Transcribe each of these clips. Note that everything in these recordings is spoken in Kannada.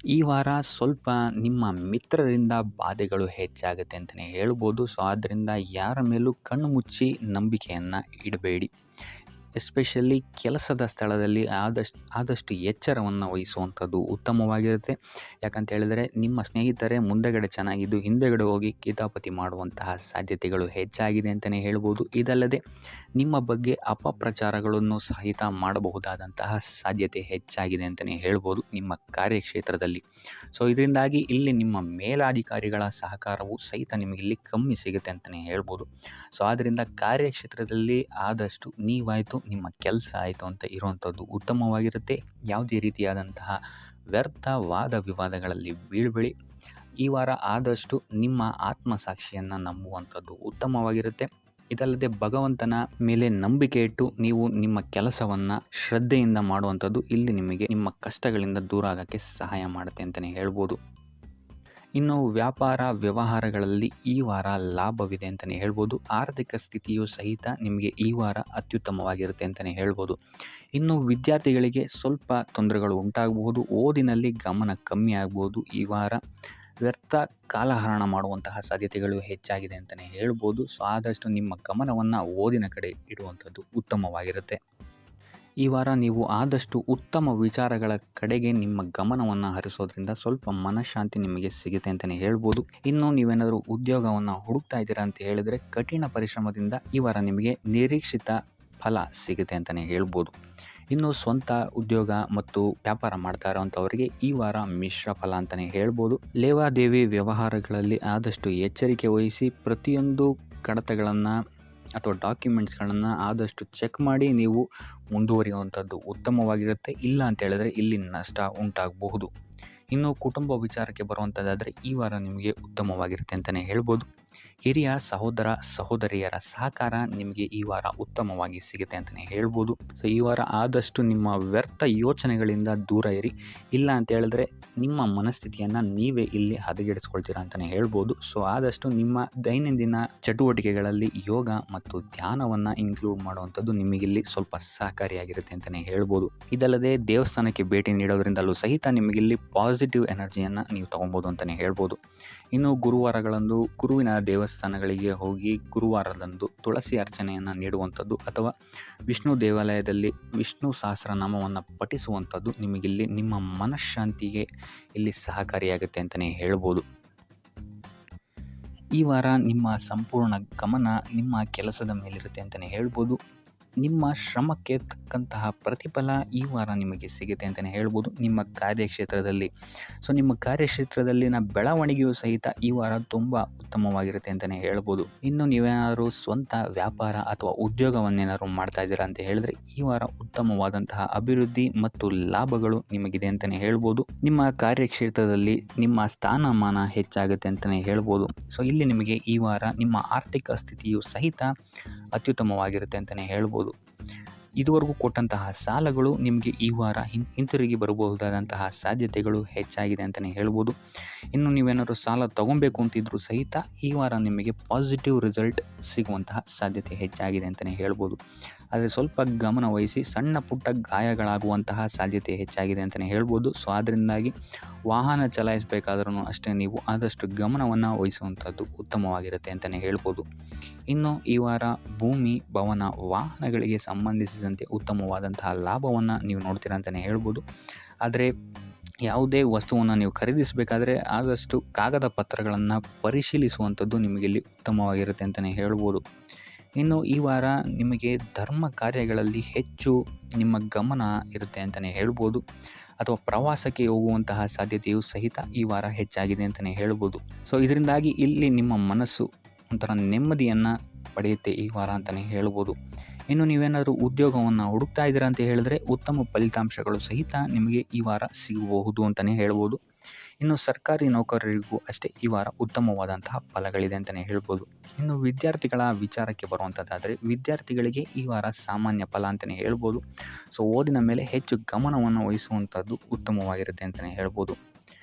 ಈ ವಾರ ಸ್ವಲ್ಪ ನಿಮ್ಮ ಮಿತ್ರರಿಂದ ಬಾಧೆಗಳು ಹೆಚ್ಚಾಗುತ್ತೆ ಅಂತಲೇ ಹೇಳ್ಬೋದು. ಸೊ, ಆದ್ದರಿಂದ ಯಾರ ಮೇಲೂ ಕಣ್ಣು ಮುಚ್ಚಿ ನಂಬಿಕೆಯನ್ನು ಇಡಬೇಡಿ. ಎಸ್ಪೆಷಲಿ ಕೆಲಸದ ಸ್ಥಳದಲ್ಲಿ ಆದಷ್ಟು ಎಚ್ಚರವನ್ನು ವಹಿಸುವಂಥದ್ದು ಉತ್ತಮವಾಗಿರುತ್ತೆ. ಯಾಕಂತ ಹೇಳಿದರೆ ನಿಮ್ಮ ಸ್ನೇಹಿತರೇ ಮುಂದೆಗಡೆ ಚೆನ್ನಾಗಿದ್ದು ಹಿಂದೆಗಡೆ ಹೋಗಿ ಕಿತಾಪತಿ ಮಾಡುವಂತಹ ಸಾಧ್ಯತೆಗಳು ಹೆಚ್ಚಾಗಿದೆ ಅಂತಲೇ ಹೇಳ್ಬೋದು. ಇದಲ್ಲದೆ ನಿಮ್ಮ ಬಗ್ಗೆ ಅಪಪ್ರಚಾರಗಳನ್ನು ಸಹಿತ ಮಾಡಬಹುದಾದಂತಹ ಸಾಧ್ಯತೆ ಹೆಚ್ಚಾಗಿದೆ ಅಂತಲೇ ಹೇಳ್ಬೋದು ನಿಮ್ಮ ಕಾರ್ಯಕ್ಷೇತ್ರದಲ್ಲಿ. ಸೊ, ಇದರಿಂದಾಗಿ ಇಲ್ಲಿ ನಿಮ್ಮ ಮೇಲಾಧಿಕಾರಿಗಳ ಸಹಕಾರವು ಸಹಿತ ನಿಮಗಿಲ್ಲಿ ಕಮ್ಮಿ ಸಿಗುತ್ತೆ ಅಂತಲೇ ಹೇಳ್ಬೋದು. ಸೊ, ಆದ್ದರಿಂದ ಕಾರ್ಯಕ್ಷೇತ್ರದಲ್ಲಿ ಆದಷ್ಟು ನೀವಾಯಿತು ನಿಮ್ಮ ಕೆಲಸ ಆಯಿತು ಅಂತ ಇರುವಂಥದ್ದು ಉತ್ತಮವಾಗಿರುತ್ತೆ. ಯಾವುದೇ ರೀತಿಯಾದಂತಹ ವ್ಯರ್ಥ ವಾದ ವಿವಾದಗಳಲ್ಲಿ ಬೀಳ್ಬೇಡಿ. ಈ ವಾರ ಆದಷ್ಟು ನಿಮ್ಮ ಆತ್ಮಸಾಕ್ಷಿಯನ್ನು ನಂಬುವಂಥದ್ದು ಉತ್ತಮವಾಗಿರುತ್ತೆ. ಇದಲ್ಲದೆ ಭಗವಂತನ ಮೇಲೆ ನಂಬಿಕೆ ಇಟ್ಟು ನೀವು ನಿಮ್ಮ ಕೆಲಸವನ್ನು ಶ್ರದ್ಧೆಯಿಂದ ಮಾಡುವಂಥದ್ದು ಇಲ್ಲಿ ನಿಮಗೆ ನಿಮ್ಮ ಕಷ್ಟಗಳಿಂದ ದೂರ ಆಗೋಕ್ಕೆ ಸಹಾಯ ಮಾಡುತ್ತೆ ಅಂತಲೇ ಹೇಳ್ಬೋದು. ಇನ್ನು ವ್ಯಾಪಾರ ವ್ಯವಹಾರಗಳಲ್ಲಿ ಈ ವಾರ ಲಾಭವಿದೆ ಅಂತಲೇ ಹೇಳ್ಬೋದು. ಆರ್ಥಿಕ ಸ್ಥಿತಿಯು ಸಹಿತ ನಿಮಗೆ ಈ ವಾರ ಅತ್ಯುತ್ತಮವಾಗಿರುತ್ತೆ ಅಂತಲೇ ಹೇಳ್ಬೋದು. ಇನ್ನು ವಿದ್ಯಾರ್ಥಿಗಳಿಗೆ ಸ್ವಲ್ಪ ತೊಂದರೆಗಳು ಉಂಟಾಗಬಹುದು. ಓದಿನಲ್ಲಿ ಗಮನ ಕಮ್ಮಿ ಆಗ್ಬೋದು. ಈ ವಾರ ವ್ಯರ್ಥ ಕಾಲಹರಣ ಮಾಡುವಂತಹ ಸಾಧ್ಯತೆಗಳು ಹೆಚ್ಚಾಗಿದೆ ಅಂತಲೇ ಹೇಳ್ಬೋದು. ಸೊ, ಆದಷ್ಟು ನಿಮ್ಮ ಗಮನವನ್ನು ಓದಿನ ಕಡೆ ಇಡುವಂಥದ್ದು ಉತ್ತಮವಾಗಿರುತ್ತೆ. ಈ ವಾರ ನೀವು ಆದಷ್ಟು ಉತ್ತಮ ವಿಚಾರಗಳ ಕಡೆಗೆ ನಿಮ್ಮ ಗಮನವನ್ನು ಹರಿಸೋದ್ರಿಂದ ಸ್ವಲ್ಪ ಮನಃಶಾಂತಿ ನಿಮಗೆ ಸಿಗುತ್ತೆ ಅಂತಲೇ ಹೇಳ್ಬೋದು. ಇನ್ನು ನೀವೇನಾದರೂ ಉದ್ಯೋಗವನ್ನು ಹುಡುಕ್ತಾ ಇದ್ದೀರಾ ಅಂತ ಹೇಳಿದರೆ ಕಠಿಣ ಪರಿಶ್ರಮದಿಂದ ಈ ವಾರ ನಿಮಗೆ ನಿರೀಕ್ಷಿತ ಫಲ ಸಿಗುತ್ತೆ ಅಂತಲೇ ಹೇಳ್ಬೋದು. ಇನ್ನು ಸ್ವಂತ ಉದ್ಯೋಗ ಮತ್ತು ವ್ಯಾಪಾರ ಮಾಡ್ತಾ ಇರೋವಂಥವರಿಗೆ ಈ ವಾರ ಮಿಶ್ರ ಫಲ ಅಂತಲೇ ಹೇಳ್ಬೋದು. ಲೇವಾದೇವಿ ವ್ಯವಹಾರಗಳಲ್ಲಿ ಆದಷ್ಟು ಎಚ್ಚರಿಕೆ ವಹಿಸಿ ಪ್ರತಿಯೊಂದು ಕಡತಗಳನ್ನು ಅಥವಾ ಡಾಕ್ಯುಮೆಂಟ್ಸ್ಗಳನ್ನು ಆದಷ್ಟು ಚೆಕ್ ಮಾಡಿ ನೀವು ಮುಂದುವರಿಯುವಂಥದ್ದು ಉತ್ತಮವಾಗಿರುತ್ತೆ. ಇಲ್ಲ ಅಂತ ಹೇಳಿದ್ರೆ ಇಲ್ಲಿ ನಷ್ಟ ಉಂಟಾಗಬಹುದು. ಇನ್ನು ಕುಟುಂಬ ವಿಚಾರಕ್ಕೆ ಬರುವಂಥದ್ದಾದರೆ ಈ ವಾರ ನಿಮಗೆ ಉತ್ತಮವಾಗಿರುತ್ತೆ ಅಂತಲೇ ಹೇಳ್ಬೋದು. ಹಿರಿಯ ಸಹೋದರ ಸಹೋದರಿಯರ ಸಹಕಾರ ನಿಮಗೆ ಈ ವಾರ ಉತ್ತಮವಾಗಿ ಸಿಗುತ್ತೆ ಅಂತಲೇ ಹೇಳ್ಬೋದು. ಸೊ, ಈ ವಾರ ಆದಷ್ಟು ನಿಮ್ಮ ವ್ಯರ್ಥ ಯೋಚನೆಗಳಿಂದ ದೂರ ಇರಿ. ಇಲ್ಲ ಅಂತ ಹೇಳಿದ್ರೆ ನಿಮ್ಮ ಮನಸ್ಥಿತಿಯನ್ನು ನೀವೇ ಇಲ್ಲಿ ಹದಗೆಡಿಸ್ಕೊಳ್ತೀರಾ ಅಂತಲೇ ಹೇಳ್ಬೋದು. ಸೊ, ಆದಷ್ಟು ನಿಮ್ಮ ದೈನಂದಿನ ಚಟುವಟಿಕೆಗಳಲ್ಲಿ ಯೋಗ ಮತ್ತು ಧ್ಯಾನವನ್ನು ಇನ್ಕ್ಲೂಡ್ ಮಾಡುವಂಥದ್ದು ನಿಮಗಿಲ್ಲಿ ಸ್ವಲ್ಪ ಸಹಕಾರಿಯಾಗಿರುತ್ತೆ ಅಂತಲೇ ಹೇಳ್ಬೋದು. ಇದಲ್ಲದೆ ದೇವಸ್ಥಾನಕ್ಕೆ ಭೇಟಿ ನೀಡೋದ್ರಿಂದಲೂ ಸಹಿತ ನಿಮಗಿಲ್ಲಿ ಪಾಸಿಟಿವ್ ಎನರ್ಜಿಯನ್ನು ನೀವು ತೊಗೊಬೋದು ಅಂತಲೇ ಹೇಳ್ಬೋದು. ಇನ್ನು ಗುರುವಾರಗಳಂದು ಗುರುವಿನ ದೇವಸ್ಥಾನಗಳಿಗೆ ಹೋಗಿ ಗುರುವಾರದಂದು ತುಳಸಿ ಅರ್ಚನೆಯನ್ನು ನೀಡುವಂಥದ್ದು ಅಥವಾ ವಿಷ್ಣು ದೇವಾಲಯದಲ್ಲಿ ವಿಷ್ಣು ಸಹಸ್ರನಾಮವನ್ನು ಪಠಿಸುವಂಥದ್ದು ನಿಮಗಿಲ್ಲಿ ನಿಮ್ಮ ಮನಃಶಾಂತಿಗೆ ಇಲ್ಲಿ ಸಹಕಾರಿಯಾಗುತ್ತೆ ಅಂತಲೇ ಹೇಳ್ಬೋದು. ಈ ವಾರ ನಿಮ್ಮ ಸಂಪೂರ್ಣ ಗಮನ ನಿಮ್ಮ ಕೆಲಸದ ಮೇಲಿರುತ್ತೆ ಅಂತಲೇ ಹೇಳ್ಬೋದು. ನಿಮ್ಮ ಶ್ರಮಕ್ಕೆ ತಕ್ಕಂತಹ ಪ್ರತಿಫಲ ಈ ವಾರ ನಿಮಗೆ ಸಿಗುತ್ತೆ ಅಂತಲೇ ಹೇಳ್ಬೋದು ನಿಮ್ಮ ಕಾರ್ಯಕ್ಷೇತ್ರದಲ್ಲಿ. ಸೊ, ನಿಮ್ಮ ಕಾರ್ಯಕ್ಷೇತ್ರದಲ್ಲಿನ ಬೆಳವಣಿಗೆಯೂ ಸಹಿತ ಈ ವಾರ ತುಂಬ ಉತ್ತಮವಾಗಿರುತ್ತೆ ಅಂತಲೇ ಹೇಳ್ಬೋದು. ಇನ್ನು ನೀವೇನಾದರೂ ಸ್ವಂತ ವ್ಯಾಪಾರ ಅಥವಾ ಉದ್ಯೋಗವನ್ನೇನಾದ್ರು ಮಾಡ್ತಾ ಇದ್ದೀರಾ ಅಂತ ಹೇಳಿದ್ರೆ ಈ ವಾರ ಉತ್ತಮವಾದಂತಹ ಅಭಿವೃದ್ಧಿ ಮತ್ತು ಲಾಭಗಳು ನಿಮಗಿದೆ ಅಂತಲೇ ಹೇಳ್ಬೋದು. ನಿಮ್ಮ ಕಾರ್ಯಕ್ಷೇತ್ರದಲ್ಲಿ ನಿಮ್ಮ ಸ್ಥಾನಮಾನ ಹೆಚ್ಚಾಗುತ್ತೆ ಅಂತಲೇ ಹೇಳ್ಬೋದು. ಸೊ, ಇಲ್ಲಿ ನಿಮಗೆ ಈ ವಾರ ನಿಮ್ಮ ಆರ್ಥಿಕ ಸ್ಥಿತಿಯು ಸಹಿತ ಅತ್ಯುತ್ತಮವಾಗಿರುತ್ತೆ ಅಂತಲೇ ಹೇಳ್ಬೋದು. ಇದುವರೆಗೂ ಕೊಟ್ಟಂತಹ ಸಾಲಗಳು ನಿಮಗೆ ಈ ವಾರ ಹಿಂತಿರುಗಿ ಬರಬಹುದಾದಂತಹ ಸಾಧ್ಯತೆಗಳು ಹೆಚ್ಚಾಗಿದೆ ಅಂತಲೇ ಹೇಳ್ಬೋದು. ಇನ್ನು ನೀವೇನಾದರೂ ಸಾಲ ತೊಗೊಬೇಕು ಅಂತಿದ್ರೂ ಸಹಿತ ಈ ವಾರ ನಿಮಗೆ ಪಾಸಿಟಿವ್ ರಿಸಲ್ಟ್ ಸಿಗುವಂತಹ ಸಾಧ್ಯತೆ ಹೆಚ್ಚಾಗಿದೆ ಅಂತಲೇ ಹೇಳ್ಬೋದು. ಆದರೆ ಸ್ವಲ್ಪ ಗಮನ ವಹಿಸಿ ಸಣ್ಣ ಪುಟ್ಟ ಗಾಯಗಳಾಗುವಂತಹ ಸಾಧ್ಯತೆ ಹೆಚ್ಚಾಗಿದೆ ಅಂತಲೇ ಹೇಳ್ಬೋದು. ಸೊ, ಅದರಿಂದಾಗಿ ವಾಹನ ಚಲಾಯಿಸಬೇಕಾದ್ರೂ ಅಷ್ಟೇ ನೀವು ಆದಷ್ಟು ಗಮನವನ್ನು ವಹಿಸುವಂಥದ್ದು ಉತ್ತಮವಾಗಿರುತ್ತೆ ಅಂತಲೇ ಹೇಳ್ಬೋದು. ಇನ್ನು ಈ ವಾರ ಭೂಮಿ ಭವನ ವಾಹನಗಳಿಗೆ ಸಂಬಂಧಿಸಿದಂತೆ ಉತ್ತಮವಾದಂತಹ ಲಾಭವನ್ನು ನೀವು ನೋಡ್ತೀರಾ ಅಂತಲೇ ಹೇಳ್ಬೋದು. ಆದರೆ ಯಾವುದೇ ವಸ್ತುವನ್ನು ನೀವು ಖರೀದಿಸಬೇಕಾದ್ರೆ ಆದಷ್ಟು ಕಾಗದ ಪತ್ರಗಳನ್ನು ಪರಿಶೀಲಿಸುವಂಥದ್ದು ನಿಮಗಿಲ್ಲಿ ಉತ್ತಮವಾಗಿರುತ್ತೆ ಅಂತಲೇ ಹೇಳ್ಬೋದು. ಇನ್ನು ಈ ವಾರ ನಿಮಗೆ ಧರ್ಮ ಕಾರ್ಯಗಳಲ್ಲಿ ಹೆಚ್ಚು ನಿಮ್ಮ ಗಮನ ಇರುತ್ತೆ ಅಂತಲೇ ಹೇಳ್ಬೋದು. ಅಥವಾ ಪ್ರವಾಸಕ್ಕೆ ಹೋಗುವಂತಹ ಸಾಧ್ಯತೆಯು ಸಹಿತ ಈ ವಾರ ಹೆಚ್ಚಾಗಿದೆ ಅಂತಲೇ ಹೇಳ್ಬೋದು. ಸೊ, ಇದರಿಂದಾಗಿ ಇಲ್ಲಿ ನಿಮ್ಮ ಮನಸ್ಸು ಒಂಥರ ನೆಮ್ಮದಿಯನ್ನು ಪಡೆಯುತ್ತೆ ಈ ವಾರ ಅಂತಲೇ ಹೇಳ್ಬೋದು. ಇನ್ನು ನೀವೇನಾದರೂ ಉದ್ಯೋಗವನ್ನು ಹುಡುಕ್ತಾ ಇದ್ದೀರಾ ಅಂತ ಹೇಳಿದ್ರೆ ಉತ್ತಮ ಫಲಿತಾಂಶಗಳು ಸಹಿತ ನಿಮಗೆ ಈ ವಾರ ಸಿಗಬಹುದು ಅಂತಲೇ ಹೇಳ್ಬೋದು. ಇನ್ನು ಸರ್ಕಾರಿ ನೌಕರರಿಗೂ ಅಷ್ಟೇ ಈ ವಾರ ಉತ್ತಮವಾದಂತಹ ಫಲಗಳಿದೆ ಅಂತಲೇ ಹೇಳ್ಬೋದು. ಇನ್ನು ವಿದ್ಯಾರ್ಥಿಗಳ ವಿಚಾರಕ್ಕೆ ಬರುವಂಥದ್ದಾದರೆ ವಿದ್ಯಾರ್ಥಿಗಳಿಗೆ ಈ ವಾರ ಸಾಮಾನ್ಯ ಫಲ ಅಂತಲೇ ಹೇಳ್ಬೋದು. ಸೊ, ಓದಿನ ಮೇಲೆ ಹೆಚ್ಚು ಗಮನವನ್ನು ವಹಿಸುವಂಥದ್ದು ಉತ್ತಮವಾಗಿರುತ್ತೆ ಅಂತಲೇ ಹೇಳ್ಬೋದು.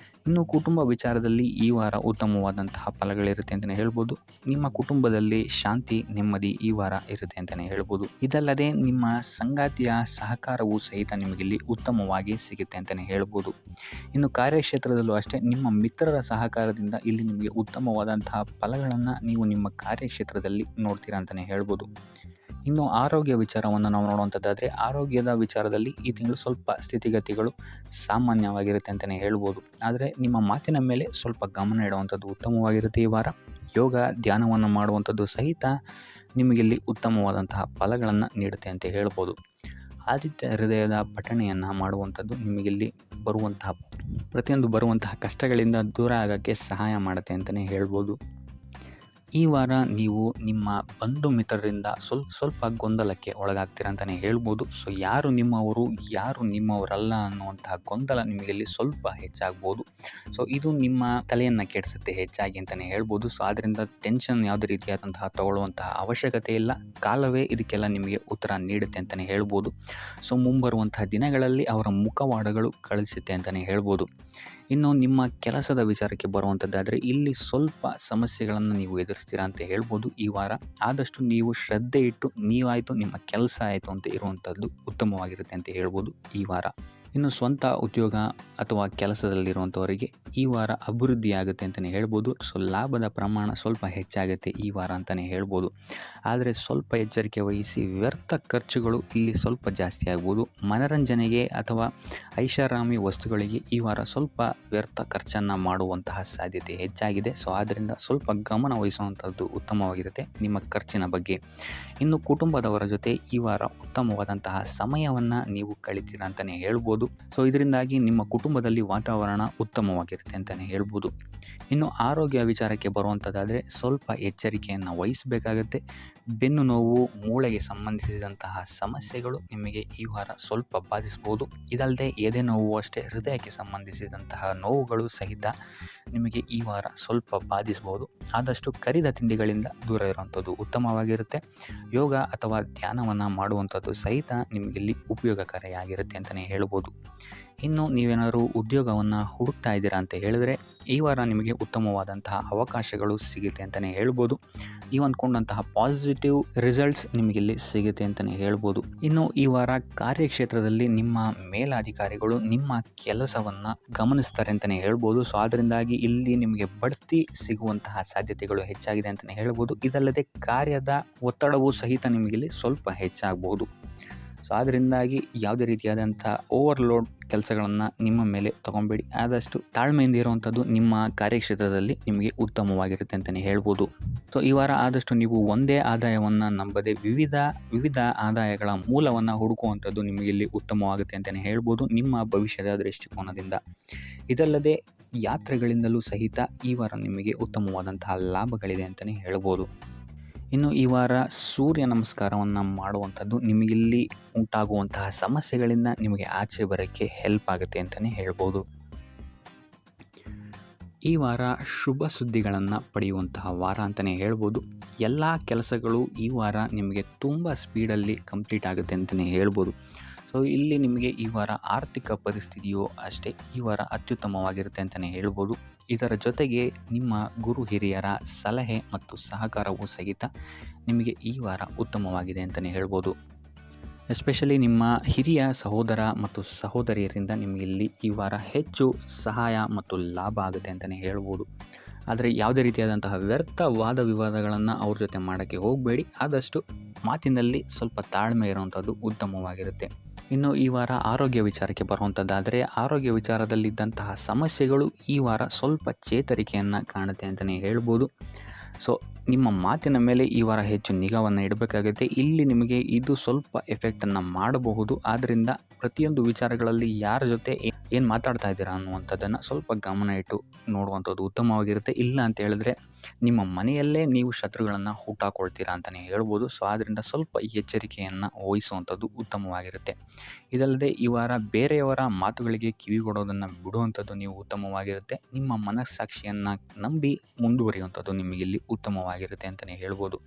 ಇನ್ನು ಕುಟುಂಬ ವಿಚಾರದಲ್ಲಿ ಈ ವಾರ ಉತ್ತಮವಾದಂತಹ ಫಲಗಳಿರುತ್ತೆ ಅಂತಲೇ ಹೇಳ್ಬೋದು. ನಿಮ್ಮ ಕುಟುಂಬದಲ್ಲಿ ಶಾಂತಿ ನೆಮ್ಮದಿ ಈ ವಾರ ಇರುತ್ತೆ ಅಂತಲೇ ಹೇಳ್ಬೋದು. ಇದಲ್ಲದೆ ನಿಮ್ಮ ಸಂಗಾತಿಯ ಸಹಕಾರವೂ ಸಹಿತ ನಿಮಗಿಲ್ಲಿ ಉತ್ತಮವಾಗಿ ಸಿಗುತ್ತೆ ಅಂತಲೇ ಹೇಳ್ಬೋದು. ಇನ್ನು ಕಾರ್ಯಕ್ಷೇತ್ರದಲ್ಲೂ ಅಷ್ಟೇ ನಿಮ್ಮ ಮಿತ್ರರ ಸಹಕಾರದಿಂದ ಇಲ್ಲಿ ನಿಮಗೆ ಉತ್ತಮವಾದಂತಹ ಫಲಗಳನ್ನು ನೀವು ನಿಮ್ಮ ಕಾರ್ಯಕ್ಷೇತ್ರದಲ್ಲಿ ನೋಡ್ತೀರಾ ಅಂತಲೇ ಹೇಳ್ಬೋದು. ಇನ್ನು ಆರೋಗ್ಯ ವಿಚಾರವನ್ನು ನಾವು ನೋಡುವಂಥದ್ದಾದರೆ ಆರೋಗ್ಯದ ವಿಚಾರದಲ್ಲಿ ಈ ತಿಂಗಳು ಸ್ವಲ್ಪ ಸ್ಥಿತಿಗತಿಗಳು ಸಾಮಾನ್ಯವಾಗಿರುತ್ತೆ ಅಂತಲೇ ಹೇಳ್ಬೋದು. ಆದರೆ ನಿಮ್ಮ ಮಾತಿನ ಮೇಲೆ ಸ್ವಲ್ಪ ಗಮನ ಇಡುವಂಥದ್ದು ಉತ್ತಮವಾಗಿರುತ್ತೆ. ಈ ವಾರ ಯೋಗ ಧ್ಯಾನವನ್ನು ಮಾಡುವಂಥದ್ದು ಸಹಿತ ನಿಮಗಿಲ್ಲಿ ಉತ್ತಮವಾದಂತಹ ಫಲಗಳನ್ನು ನೀಡುತ್ತೆ ಅಂತ ಹೇಳ್ಬೋದು. ಆದಿತ್ಯ ಹೃದಯದ ಪಠಣೆಯನ್ನು ಮಾಡುವಂಥದ್ದು ನಿಮಗಿಲ್ಲಿ ಬರುವಂತಹ ಕಷ್ಟಗಳಿಂದ ದೂರ ಆಗೋಕ್ಕೆ ಸಹಾಯ ಮಾಡುತ್ತೆ ಅಂತಲೇ ಹೇಳ್ಬೋದು. ಈ ವಾರ ನೀವು ನಿಮ್ಮ ಬಂಧು ಮಿತ್ರರಿಂದ ಸ್ವಲ್ಪ ಗೊಂದಲಕ್ಕೆ ಒಳಗಾಗ್ತೀರ ಅಂತಲೇ ಹೇಳ್ಬೋದು. ಸೊ ಯಾರು ನಿಮ್ಮವರು ಯಾರು ನಿಮ್ಮವರಲ್ಲ ಅನ್ನುವಂತಹ ಗೊಂದಲ ನಿಮಗಿಲ್ಲಿ ಸ್ವಲ್ಪ ಹೆಚ್ಚಾಗ್ಬೋದು. ಸೊ ಇದು ನಿಮ್ಮ ತಲೆಯನ್ನು ಕೆಡಿಸುತ್ತೆ ಹೆಚ್ಚಾಗಿ ಅಂತಲೇ ಹೇಳ್ಬೋದು. ಸೊ ಆದ್ದರಿಂದ ಟೆನ್ಷನ್ ಯಾವುದೇ ರೀತಿಯಾದಂತಹ ತಗೊಳ್ಳುವಂತಹ ಅವಶ್ಯಕತೆ ಇಲ್ಲ. ಕಾಲವೇ ಇದಕ್ಕೆಲ್ಲ ನಿಮಗೆ ಉತ್ತರ ನೀಡುತ್ತೆ ಅಂತಲೇ ಹೇಳ್ಬೋದು. ಸೊ ಮುಂಬರುವಂತಹ ದಿನಗಳಲ್ಲಿ ಅವರ ಮುಖವಾಡಗಳು ಕಳಿಸುತ್ತೆ ಅಂತಲೇ ಹೇಳ್ಬೋದು. ಇನ್ನು ನಿಮ್ಮ ಕೆಲಸದ ವಿಚಾರಕ್ಕೆ ಬರುವಂಥದ್ದಾದರೆ ಇಲ್ಲಿ ಸ್ವಲ್ಪ ಸಮಸ್ಯೆಗಳನ್ನು ನೀವು ಎದುರಿಸ್ತೀರಾ ಅಂತ ಹೇಳ್ಬೋದು. ಈ ವಾರ ಆದಷ್ಟು ನೀವು ಶ್ರದ್ಧೆ ಇಟ್ಟು ನೀವಾಯಿತು ನಿಮ್ಮ ಕೆಲಸ ಆಯಿತು ಅಂತ ಇರುವಂಥದ್ದು ಉತ್ತಮವಾಗಿರುತ್ತೆ ಅಂತ ಹೇಳ್ಬೋದು ಈ ವಾರ. ಇನ್ನು ಸ್ವಂತ ಉದ್ಯೋಗ ಅಥವಾ ಕೆಲಸದಲ್ಲಿರುವಂಥವರಿಗೆ ಈ ವಾರ ಅಭಿವೃದ್ಧಿ ಆಗುತ್ತೆ ಅಂತಲೇ ಹೇಳ್ಬೋದು. ಸೊ ಲಾಭದ ಪ್ರಮಾಣ ಸ್ವಲ್ಪ ಹೆಚ್ಚಾಗುತ್ತೆ ಈ ವಾರ ಅಂತಲೇ ಹೇಳ್ಬೋದು. ಆದರೆ ಸ್ವಲ್ಪ ಎಚ್ಚರಿಕೆ ವಹಿಸಿ, ವ್ಯರ್ಥ ಖರ್ಚುಗಳು ಇಲ್ಲಿ ಸ್ವಲ್ಪ ಜಾಸ್ತಿ ಆಗ್ಬೋದು. ಮನರಂಜನೆಗೆ ಅಥವಾ ಐಷಾರಾಮಿ ವಸ್ತುಗಳಿಗೆ ಈ ವಾರ ಸ್ವಲ್ಪ ವ್ಯರ್ಥ ಖರ್ಚನ್ನು ಮಾಡುವಂತಹ ಸಾಧ್ಯತೆ ಹೆಚ್ಚಾಗಿದೆ. ಸೊ ಆದ್ದರಿಂದ ಸ್ವಲ್ಪ ಗಮನ ವಹಿಸುವಂಥದ್ದು ಉತ್ತಮವಾಗಿರುತ್ತೆ ನಿಮ್ಮ ಖರ್ಚಿನ ಬಗ್ಗೆ. ಇನ್ನು ಕುಟುಂಬದವರ ಜೊತೆ ಈ ವಾರ ಉತ್ತಮವಾದಂತಹ ಸಮಯವನ್ನು ನೀವು ಕಳಿತೀರ ಅಂತಲೇ ಹೇಳ್ಬೋದು. ಸೊ ಇದರಿಂದಾಗಿ ನಿಮ್ಮ ಕುಟುಂಬದಲ್ಲಿ ವಾತಾವರಣ ಉತ್ತಮವಾಗಿರುತ್ತೆ ಅಂತಲೇ ಹೇಳ್ಬೋದು. ಇನ್ನು ಆರೋಗ್ಯ ವಿಚಾರಕ್ಕೆ ಬರುವಂಥದ್ದಾದರೆ ಸ್ವಲ್ಪ ಎಚ್ಚರಿಕೆಯನ್ನು ವಹಿಸಬೇಕಾಗುತ್ತೆ. ಬೆನ್ನು ನೋವು, ಮೂಳೆಗೆ ಸಂಬಂಧಿಸಿದಂತಹ ಸಮಸ್ಯೆಗಳು ನಿಮಗೆ ಈ ವಾರ ಸ್ವಲ್ಪ ಬಾಧಿಸ್ಬೋದು. ಇದಲ್ಲದೆ ಎದೆ ನೋವು ಅಷ್ಟೇ, ಹೃದಯಕ್ಕೆ ಸಂಬಂಧಿಸಿದಂತಹ ನೋವುಗಳು ಸಹಿತ ನಿಮಗೆ ಈ ವಾರ ಸ್ವಲ್ಪ ಬಾಧಿಸ್ಬೋದು. ಆದಷ್ಟು ಕರಿದ ತಿಂಡಿಗಳಿಂದ ದೂರ ಇರುವಂಥದ್ದು ಉತ್ತಮವಾಗಿರುತ್ತೆ. ಯೋಗ ಅಥವಾ ಧ್ಯಾನವನ್ನು ಮಾಡುವಂಥದ್ದು ಸಹಿತ ನಿಮಗಿಲ್ಲಿ ಉಪಯೋಗಕಾರಿಯಾಗಿರುತ್ತೆ ಅಂತಲೇ ಹೇಳ್ಬೋದು. ಇನ್ನು ನೀವೇನಾದರೂ ಉದ್ಯೋಗವನ್ನು ಹುಡುಕ್ತಾ ಇದ್ದೀರಾ ಅಂತ ಹೇಳಿದ್ರೆ ಈ ವಾರ ನಿಮಗೆ ಉತ್ತಮವಾದಂತಹ ಅವಕಾಶಗಳು ಸಿಗುತ್ತೆ ಅಂತಲೇ ಹೇಳ್ಬೋದು. ನೀವು ಅಂದ್ಕೊಂಡಂತಹ ಪಾಸಿಟಿವ್ ರಿಸಲ್ಟ್ಸ್ ನಿಮಗಿಲ್ಲಿ ಸಿಗುತ್ತೆ ಅಂತಲೇ ಹೇಳ್ಬೋದು. ಇನ್ನು ಈ ವಾರ ಕಾರ್ಯಕ್ಷೇತ್ರದಲ್ಲಿ ನಿಮ್ಮ ಮೇಲಾಧಿಕಾರಿಗಳು ನಿಮ್ಮ ಕೆಲಸವನ್ನು ಗಮನಿಸ್ತಾರೆ ಅಂತಲೇ ಹೇಳ್ಬೋದು. ಸೊ ಅದರಿಂದಾಗಿ ಇಲ್ಲಿ ನಿಮಗೆ ಬಡ್ತಿ ಸಿಗುವಂತಹ ಸಾಧ್ಯತೆಗಳು ಹೆಚ್ಚಾಗಿದೆ ಅಂತಲೇ ಹೇಳ್ಬೋದು. ಇದಲ್ಲದೆ ಕಾರ್ಯದ ಒತ್ತಡವೂ ಸಹಿತ ನಿಮಗಿಲ್ಲಿ ಸ್ವಲ್ಪ ಹೆಚ್ಚಾಗಬಹುದು. ಸೊ ಅದರಿಂದಾಗಿ ಯಾವುದೇ ರೀತಿಯಾದಂಥ ಓವರ್ಲೋಡ್ ಕೆಲಸಗಳನ್ನು ನಿಮ್ಮ ಮೇಲೆ ತೊಗೊಬೇಡಿ. ಆದಷ್ಟು ತಾಳ್ಮೆಯಿಂದ ಇರುವಂಥದ್ದು ನಿಮ್ಮ ಕಾರ್ಯಕ್ಷೇತ್ರದಲ್ಲಿ ನಿಮಗೆ ಉತ್ತಮವಾಗಿರುತ್ತೆ ಅಂತಲೇ ಹೇಳ್ಬೋದು. ಸೊ ಈ ವಾರ ಆದಷ್ಟು ನೀವು ಒಂದೇ ಆದಾಯವನ್ನು ನಂಬದೆ ವಿವಿಧ ಆದಾಯಗಳ ಮೂಲವನ್ನು ಹುಡುಕುವಂಥದ್ದು ನಿಮಗಿಲ್ಲಿ ಉತ್ತಮವಾಗುತ್ತೆ ಅಂತಲೇ ಹೇಳ್ಬೋದು ನಿಮ್ಮ ಭವಿಷ್ಯದ ದೃಷ್ಟಿಕೋನದಿಂದ. ಇದಲ್ಲದೆ ಯಾತ್ರೆಗಳಿಂದಲೂ ಸಹಿತ ಈ ವಾರ ನಿಮಗೆ ಉತ್ತಮವಾದಂತಹ ಲಾಭಗಳಿದೆ ಅಂತಲೇ ಹೇಳ್ಬೋದು. ಇನ್ನು ಈ ವಾರ ಸೂರ್ಯ ನಮಸ್ಕಾರವನ್ನು ಮಾಡುವಂಥದ್ದು ನಿಮಗಿಲ್ಲಿ ಉಂಟಾಗುವಂತಹ ಸಮಸ್ಯೆಗಳಿಂದ ನಿಮಗೆ ಆಚೆ ಬರೋಕ್ಕೆ ಹೆಲ್ಪ್ ಆಗುತ್ತೆ ಅಂತಲೇ ಹೇಳ್ಬೋದು. ಈ ವಾರ ಶುಭ ಸುದ್ದಿಗಳನ್ನು ಪಡೆಯುವಂತಹ ವಾರ ಅಂತಲೇ ಹೇಳ್ಬೋದು. ಎಲ್ಲ ಕೆಲಸಗಳು ಈ ವಾರ ನಿಮಗೆ ತುಂಬ ಸ್ಪೀಡಲ್ಲಿ ಕಂಪ್ಲೀಟ್ ಆಗುತ್ತೆ ಅಂತಲೇ ಹೇಳ್ಬೋದು. ಸೊ ಇಲ್ಲಿ ನಿಮಗೆ ಈ ವಾರ ಆರ್ಥಿಕ ಪರಿಸ್ಥಿತಿಯು ಅಷ್ಟೇ ಈ ವಾರ ಅತ್ಯುತ್ತಮವಾಗಿರುತ್ತೆ ಅಂತಲೇ ಹೇಳ್ಬೋದು. ಇದರ ಜೊತೆಗೆ ನಿಮ್ಮ ಗುರು ಹಿರಿಯರ ಸಲಹೆ ಮತ್ತು ಸಹಕಾರವೂ ಸಹಿತ ನಿಮಗೆ ಈ ವಾರ ಉತ್ತಮವಾಗಿದೆ ಅಂತಲೇ ಹೇಳ್ಬೋದು. ಎಸ್ಪೆಷಲಿ ನಿಮ್ಮ ಹಿರಿಯ ಸಹೋದರ ಮತ್ತು ಸಹೋದರಿಯರಿಂದ ನಿಮಗಿಲ್ಲಿ ಈ ವಾರ ಹೆಚ್ಚು ಸಹಾಯ ಮತ್ತು ಲಾಭ ಆಗುತ್ತೆ ಅಂತಲೇ ಹೇಳ್ಬೋದು. ಆದರೆ ಯಾವುದೇ ರೀತಿಯಾದಂತಹ ವ್ಯರ್ಥ ವಾದ ವಿವಾದಗಳನ್ನು ಅವ್ರ ಜೊತೆ ಮಾಡೋಕ್ಕೆ ಹೋಗಬೇಡಿ. ಆದಷ್ಟು ಮಾತಿನಲ್ಲಿ ಸ್ವಲ್ಪ ತಾಳ್ಮೆ ಇರುವಂಥದ್ದು ಉತ್ತಮವಾಗಿರುತ್ತೆ. ಇನ್ನು ಈ ವಾರ ಆರೋಗ್ಯ ವಿಚಾರಕ್ಕೆ ಬರುವಂಥದ್ದಾದರೆ ಆರೋಗ್ಯ ವಿಚಾರದಲ್ಲಿದ್ದಂತಹ ಸಮಸ್ಯೆಗಳು ಈ ವಾರ ಸ್ವಲ್ಪ ಚೇತರಿಕೆಯನ್ನು ಕಾಣುತ್ತೆ ಅಂತಲೇ ಹೇಳ್ಬೋದು. ಸೊ ನಿಮ್ಮ ಮಾತಿನ ಮೇಲೆ ಈ ವಾರ ಹೆಚ್ಚು ನಿಗಾವನ್ನು ಇಡಬೇಕಾಗುತ್ತೆ. ಇಲ್ಲಿ ನಿಮಗೆ ಇದು ಸ್ವಲ್ಪ ಎಫೆಕ್ಟನ್ನು ಮಾಡಬಹುದು. ಆದ್ದರಿಂದ ಪ್ರತಿಯೊಂದು ವಿಚಾರಗಳಲ್ಲಿ ಯಾರ ಜೊತೆ ಏನು ಮಾತಾಡ್ತಾ ಇದ್ದೀರಾ ಅನ್ನುವಂಥದ್ದನ್ನು ಸ್ವಲ್ಪ ಗಮನ ಇಟ್ಟು ನೋಡುವಂಥದ್ದು ಉತ್ತಮವಾಗಿರುತ್ತೆ. ಇಲ್ಲ ಅಂತ ಹೇಳಿದ್ರೆ ನಿಮ್ಮ ಮನೆಯಲ್ಲೇ ನೀವು ಶತ್ರುಗಳನ್ನು ಹುಟ್ಟಾಕೊಳ್ತೀರಾ ಅಂತಲೇ ಹೇಳ್ಬೋದು. ಸೊ ಆದ್ದರಿಂದ ಸ್ವಲ್ಪ ಎಚ್ಚರಿಕೆಯನ್ನು ವಹಿಸುವಂಥದ್ದು ಉತ್ತಮವಾಗಿರುತ್ತೆ. ಇದಲ್ಲದೆ ಈ ವಾರ ಬೇರೆಯವರ ಮಾತುಗಳಿಗೆ ಕಿವಿಗೊಡೋದನ್ನು ಬಿಡುವಂಥದ್ದು ನೀವು ಉತ್ತಮವಾಗಿರುತ್ತೆ. ನಿಮ್ಮ ಮನಸ್ಸಾಕ್ಷಿಯನ್ನು ನಂಬಿ ಮುಂದುವರಿಯುವಂಥದ್ದು ನಿಮಗಿಲ್ಲಿ ಉತ್ತಮವಾಗಿರುತ್ತೆ ಅಂತಲೇ ಹೇಳ್ಬೋದು.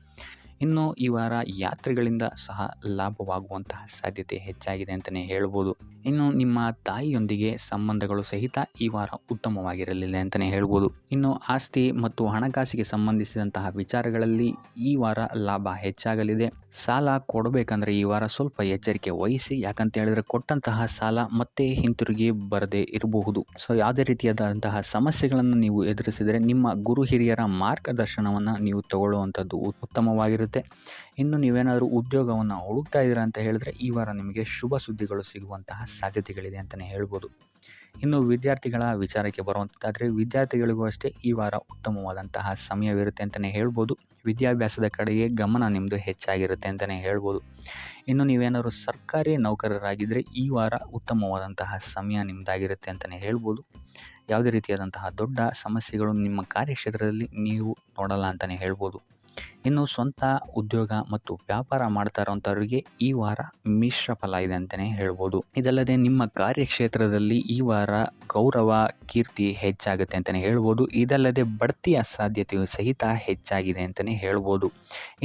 ಇನ್ನು ಈ ವಾರ ಯಾತ್ರೆಗಳಿಂದ ಸಹ ಲಾಭವಾಗುವಂತಹ ಸಾಧ್ಯತೆ ಹೆಚ್ಚಾಗಿದೆ ಅಂತಲೇ ಹೇಳ್ಬೋದು. ಇನ್ನು ನಿಮ್ಮ ತಾಯಿಯೊಂದಿಗೆ ಸಂಬಂಧಗಳು ಸಹಿತ ಈ ವಾರ ಉತ್ತಮವಾಗಿರಲಿಲ್ಲ ಅಂತಲೇ ಹೇಳ್ಬೋದು. ಇನ್ನು ಆಸ್ತಿ ಮತ್ತು ಹಣಕಾಸಿಗೆ ಸಂಬಂಧಿಸಿದಂತಹ ವಿಚಾರಗಳಲ್ಲಿ ಈ ವಾರ ಲಾಭ ಹೆಚ್ಚಾಗಲಿದೆ. ಸಾಲ ಕೊಡಬೇಕಂದ್ರೆ ಈ ವಾರ ಸ್ವಲ್ಪ ಎಚ್ಚರಿಕೆ ವಹಿಸಿ, ಯಾಕಂತ ಹೇಳಿದ್ರೆ ಕೊಟ್ಟಂತಹ ಸಾಲ ಮತ್ತೆ ಹಿಂತಿರುಗಿ ಬರದೇ ಇರಬಹುದು. ಸೊ ಯಾವುದೇ ರೀತಿಯಾದಂತಹ ಸಮಸ್ಯೆಗಳನ್ನು ನೀವು ಎದುರಿಸಿದರೆ ನಿಮ್ಮ ಗುರು ಹಿರಿಯರ ಮಾರ್ಗದರ್ಶನವನ್ನು ನೀವು ತಗೊಳ್ಳುವಂಥದ್ದು ಉತ್ತಮವಾಗಿರುತ್ತೆ. ಇನ್ನು ನೀವೇನಾದರೂ ಉದ್ಯೋಗವನ್ನು ಹುಡುಕ್ತಾ ಇದ್ದೀರಾ ಅಂತ ಹೇಳಿದ್ರೆ ಈ ವಾರ ನಿಮಗೆ ಶುಭ ಸುದ್ದಿಗಳು ಸಿಗುವಂತಹ ಸಾಧ್ಯತೆಗಳಿದೆ ಅಂತಲೇ ಹೇಳ್ಬೋದು. ಇನ್ನು ವಿದ್ಯಾರ್ಥಿಗಳ ವಿಚಾರಕ್ಕೆ ಬರುವಂಥದ್ದಾದರೆ ವಿದ್ಯಾರ್ಥಿಗಳಿಗೂ ಅಷ್ಟೇ ಈ ವಾರ ಉತ್ತಮವಾದಂತಹ ಸಮಯವಿರುತ್ತೆ ಅಂತಲೇ ಹೇಳ್ಬೋದು. ವಿದ್ಯಾಭ್ಯಾಸದ ಕಡೆಗೆ ಗಮನ ನಿಮ್ಮದು ಹೆಚ್ಚಾಗಿರುತ್ತೆ ಅಂತಲೇ ಹೇಳ್ಬೋದು. ಇನ್ನು ನೀವೇನಾದರೂ ಸರ್ಕಾರಿ ನೌಕರರಾಗಿದ್ದರೆ ಈ ವಾರ ಉತ್ತಮವಾದಂತಹ ಸಮಯ ನಿಮ್ಮದಾಗಿರುತ್ತೆ ಅಂತಲೇ ಹೇಳ್ಬೋದು. ಯಾವುದೇ ರೀತಿಯಾದಂತಹ ದೊಡ್ಡ ಸಮಸ್ಯೆಗಳು ನಿಮ್ಮ ಕಾರ್ಯಕ್ಷೇತ್ರದಲ್ಲಿ ನೀವು ನೋಡಲ್ಲ ಅಂತಲೇ ಹೇಳ್ಬೋದು. ಇನ್ನು ಸ್ವಂತ ಉದ್ಯೋಗ ಮತ್ತು ವ್ಯಾಪಾರ ಮಾಡ್ತಾ ಇರೋಂಥವ್ರಿಗೆ ಈ ವಾರ ಮಿಶ್ರ ಫಲ ಇದೆ ಅಂತಲೇ ಹೇಳ್ಬೋದು. ಇದಲ್ಲದೆ ನಿಮ್ಮ ಕಾರ್ಯಕ್ಷೇತ್ರದಲ್ಲಿ ಈ ವಾರ ಗೌರವ ಕೀರ್ತಿ ಹೆಚ್ಚಾಗುತ್ತೆ ಅಂತಲೇ ಹೇಳ್ಬೋದು. ಇದಲ್ಲದೆ ಬಡ್ತಿಯ ಸಾಧ್ಯತೆಯು ಸಹಿತ ಹೆಚ್ಚಾಗಿದೆ ಅಂತಲೇ ಹೇಳ್ಬೋದು.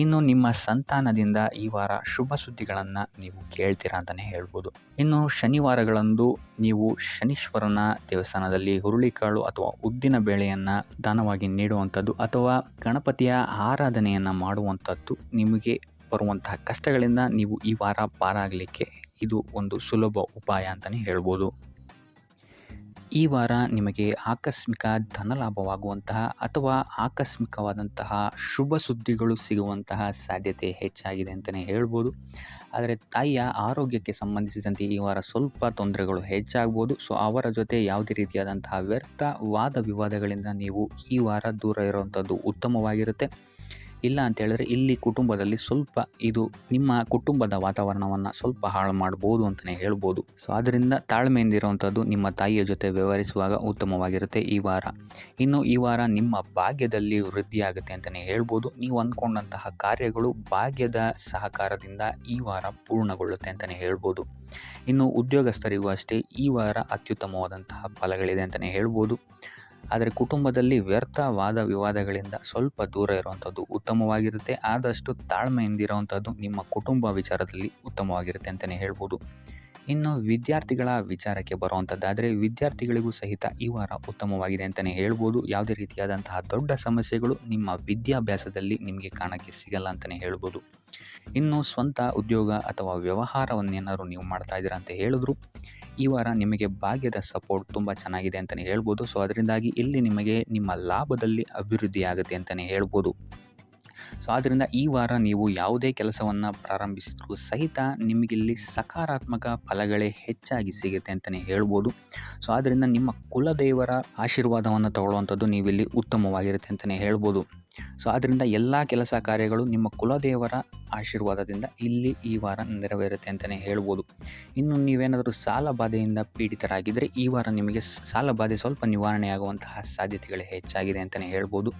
ಇನ್ನು ನಿಮ್ಮ ಸಂತಾನದಿಂದ ಈ ವಾರ ಶುಭ ಸುದ್ದಿಗಳನ್ನು ನೀವು ಕೇಳ್ತೀರಾ ಅಂತಲೇ ಹೇಳ್ಬೋದು. ಇನ್ನು ಶನಿವಾರಗಳಂದು ನೀವು ಶನೀಶ್ವರನ ದೇವಸ್ಥಾನದಲ್ಲಿ ಹುರುಳಿಕಾಳು ಅಥವಾ ಉದ್ದಿನ ಬೇಳೆಯನ್ನು ದಾನವಾಗಿ ನೀಡುವಂಥದ್ದು ಅಥವಾ ಗಣಪತಿಯ ಆರಾಧನೆಯನ್ನು ಮಾಡುವಂಥದ್ದು ನಿಮಗೆ ಬರುವಂತಹ ಕಷ್ಟಗಳಿಂದ ನೀವು ಈ ವಾರ ಪಾರಾಗಲಿಕ್ಕೆ ಇದು ಒಂದು ಸುಲಭ ಉಪಾಯ ಅಂತಲೇ ಹೇಳ್ಬೋದು. ಈ ವಾರ ನಿಮಗೆ ಆಕಸ್ಮಿಕ ಧನಲಾಭವಾಗುವಂತಹ ಅಥವಾ ಆಕಸ್ಮಿಕವಾದಂತಹ ಶುಭ ಸುದ್ದಿಗಳು ಸಿಗುವಂತಹ ಸಾಧ್ಯತೆ ಹೆಚ್ಚಾಗಿದೆ ಅಂತಲೇ ಹೇಳ್ಬೋದು. ಆದರೆ ತಾಯಿಯ ಆರೋಗ್ಯಕ್ಕೆ ಸಂಬಂಧಿಸಿದಂತೆ ಈ ವಾರ ಸ್ವಲ್ಪ ತೊಂದರೆಗಳು ಹೆಚ್ಚಾಗ್ಬೋದು. ಸೊ ಅವರ ಜೊತೆ ಯಾವುದೇ ರೀತಿಯಾದಂತಹ ವ್ಯರ್ಥ ವಾದ ವಿವಾದಗಳಿಂದ ನೀವು ಈ ವಾರ ದೂರ ಇರುವಂಥದ್ದು ಉತ್ತಮವಾಗಿರುತ್ತೆ. ಇಲ್ಲ ಅಂತ ಹೇಳಿದ್ರೆ ಇಲ್ಲಿ ಕುಟುಂಬದಲ್ಲಿ ಸ್ವಲ್ಪ ಇದು ನಿಮ್ಮ ಕುಟುಂಬದ ವಾತಾವರಣವನ್ನು ಸ್ವಲ್ಪ ಹಾಳು ಮಾಡ್ಬೋದು ಅಂತಲೇ ಹೇಳ್ಬೋದು. ಸೊ ಆದ್ದರಿಂದ ತಾಳ್ಮೆಯಿಂದ ಇರುವಂಥದ್ದು ನಿಮ್ಮ ತಾಯಿಯ ಜೊತೆ ವ್ಯವಹರಿಸುವಾಗ ಉತ್ತಮವಾಗಿರುತ್ತೆ ಈ ವಾರ. ಇನ್ನು ಈ ವಾರ ನಿಮ್ಮ ಭಾಗ್ಯದಲ್ಲಿ ವೃದ್ಧಿಯಾಗುತ್ತೆ ಅಂತಲೇ ಹೇಳ್ಬೋದು. ನೀವು ಅಂದ್ಕೊಂಡಂತಹ ಕಾರ್ಯಗಳು ಭಾಗ್ಯದ ಸಹಕಾರದಿಂದ ಈ ವಾರ ಪೂರ್ಣಗೊಳ್ಳುತ್ತೆ ಅಂತಲೇ ಹೇಳ್ಬೋದು. ಇನ್ನು ಉದ್ಯೋಗಸ್ಥರಿಗೂ ಅಷ್ಟೇ ಈ ವಾರ ಅತ್ಯುತ್ತಮವಾದಂತಹ ಫಲಗಳಿದೆ ಅಂತಲೇ ಹೇಳ್ಬೋದು. ಆದರೆ ಕುಟುಂಬದಲ್ಲಿ ವ್ಯರ್ಥ ವಾದ ವಿವಾದಗಳಿಂದ ಸ್ವಲ್ಪ ದೂರ ಇರುವಂಥದ್ದು ಉತ್ತಮವಾಗಿರುತ್ತೆ. ಆದಷ್ಟು ತಾಳ್ಮೆಯಿಂದ ಇರುವಂಥದ್ದು ನಿಮ್ಮ ಕುಟುಂಬ ವಿಚಾರದಲ್ಲಿ ಉತ್ತಮವಾಗಿರುತ್ತೆ ಅಂತಲೇ ಹೇಳ್ಬೋದು. ಇನ್ನು ವಿದ್ಯಾರ್ಥಿಗಳ ವಿಚಾರಕ್ಕೆ ಬರುವಂಥದ್ದಾದರೆ ವಿದ್ಯಾರ್ಥಿಗಳಿಗೂ ಸಹಿತ ಈ ವಾರ ಉತ್ತಮವಾಗಿದೆ ಅಂತಲೇ ಹೇಳ್ಬೋದು. ಯಾವುದೇ ರೀತಿಯಾದಂತಹ ದೊಡ್ಡ ಸಮಸ್ಯೆಗಳು ನಿಮ್ಮ ವಿದ್ಯಾಭ್ಯಾಸದಲ್ಲಿ ನಿಮಗೆ ಕಾಣಕ್ಕೆ ಸಿಗಲ್ಲ ಅಂತಲೇ ಹೇಳ್ಬೋದು. ಇನ್ನು ಸ್ವಂತ ಉದ್ಯೋಗ ಅಥವಾ ವ್ಯವಹಾರವನ್ನೇನಾದ್ರು ನೀವು ಮಾಡ್ತಾ ಇದ್ದೀರಾ ಅಂತ ಹೇಳಿದ್ರು ಈ ವಾರ ನಿಮಗೆ ಭಾಗ್ಯದ ಸಪೋರ್ಟ್ ತುಂಬ ಚೆನ್ನಾಗಿದೆ ಅಂತಲೇ ಹೇಳ್ಬೋದು. ಸೊ ಅದರಿಂದಾಗಿ ಇಲ್ಲಿ ನಿಮಗೆ ನಿಮ್ಮ ಲಾಭದಲ್ಲಿ ಅಭಿವೃದ್ಧಿ ಆಗುತ್ತೆ ಅಂತಲೇ ಹೇಳ್ಬೋದು. ಸೊ ಆದ್ದರಿಂದ ಈ ವಾರ ನೀವು ಯಾವುದೇ ಕೆಲಸವನ್ನು ಪ್ರಾರಂಭಿಸಿದ್ರೂ ಸಹಿತ ನಿಮಗಿಲ್ಲಿ ಸಕಾರಾತ್ಮಕ ಫಲಗಳೇ ಹೆಚ್ಚಾಗಿ ಸಿಗುತ್ತೆ ಅಂತಲೇ ಹೇಳ್ಬೋದು. ಸೊ ಆದ್ದರಿಂದ ನಿಮ್ಮ ಕುಲದೇವರ ಆಶೀರ್ವಾದವನ್ನು ತಗೊಳ್ಳುವಂಥದ್ದು ನೀವಿಲ್ಲಿ ಉತ್ತಮವಾಗಿರುತ್ತೆ ಅಂತಲೇ ಹೇಳ್ಬೋದು. ಸೊ ಆದ್ದರಿಂದ ಎಲ್ಲ ಕೆಲಸ ಕಾರ್ಯಗಳು ನಿಮ್ಮ ಕುಲದೇವರ ಆಶೀರ್ವಾದದಿಂದ ಇಲ್ಲಿ ಈ ವಾರ ನೆರವೇರುತ್ತೆ ಅಂತಲೇ ಹೇಳ್ಬೋದು. ಇನ್ನು ನೀವೇನಾದರೂ ಸಾಲ ಬಾಧೆಯಿಂದ ಪೀಡಿತರಾಗಿದ್ದರೆ ಈ ವಾರ ನಿಮಗೆ ಸಾಲ ಬಾಧೆ ಸ್ವಲ್ಪ ನಿವಾರಣೆಯಾಗುವಂತಹ ಸಾಧ್ಯತೆಗಳು ಹೆಚ್ಚಾಗಿದೆ ಅಂತಲೇ ಹೇಳ್ಬೋದು.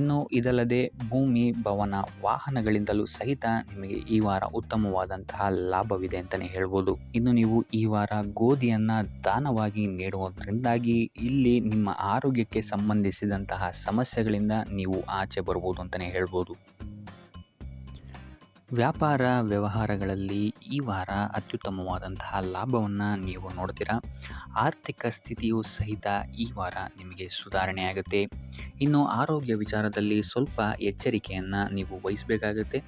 ಇನ್ನು ಇದಲ್ಲದೆ ಭೂಮಿ, ಭವನ, ವಾಹನಗಳಿಂದಲೂ ಸಹಿತ ನಿಮಗೆ ಈ ವಾರ ಉತ್ತಮವಾದಂತಹ ಲಾಭವಿದೆ ಅಂತಲೇ ಹೇಳ್ಬೋದು. ಇನ್ನು ನೀವು ಈ ವಾರ ಗೋಧಿಯನ್ನು ದಾನವಾಗಿ ನೀಡುವುದರಿಂದಾಗಿ ಇಲ್ಲಿ ನಿಮ್ಮ ಆರೋಗ್ಯಕ್ಕೆ ಸಂಬಂಧಿಸಿದಂತಹ ಸಮಸ್ಯೆಗಳಿಂದ ನೀವು ಆಚೆ ಬರ್ಬೋದು ಅಂತಲೇ ಹೇಳ್ಬೋದು. ವ್ಯಾಪಾರ ವ್ಯವಹಾರಗಳಲ್ಲಿ ಈ ವಾರ ಅತ್ಯುತ್ತಮವಾದಂತಹ ಲಾಭವನ್ನು ನೀವು ನೋಡ್ತೀರಾ. ಆರ್ಥಿಕ ಸ್ಥಿತಿಯು ಸಹಿತ ಈ ವಾರ ನಿಮಗೆ ಸುಧಾರಣೆಯಾಗುತ್ತೆ. ಇನ್ನು ಆರೋಗ್ಯ ವಿಚಾರದಲ್ಲಿ ಸ್ವಲ್ಪ ಎಚ್ಚರಿಕೆಯನ್ನು ನೀವು ವಹಿಸಬೇಕಾಗುತ್ತೆ.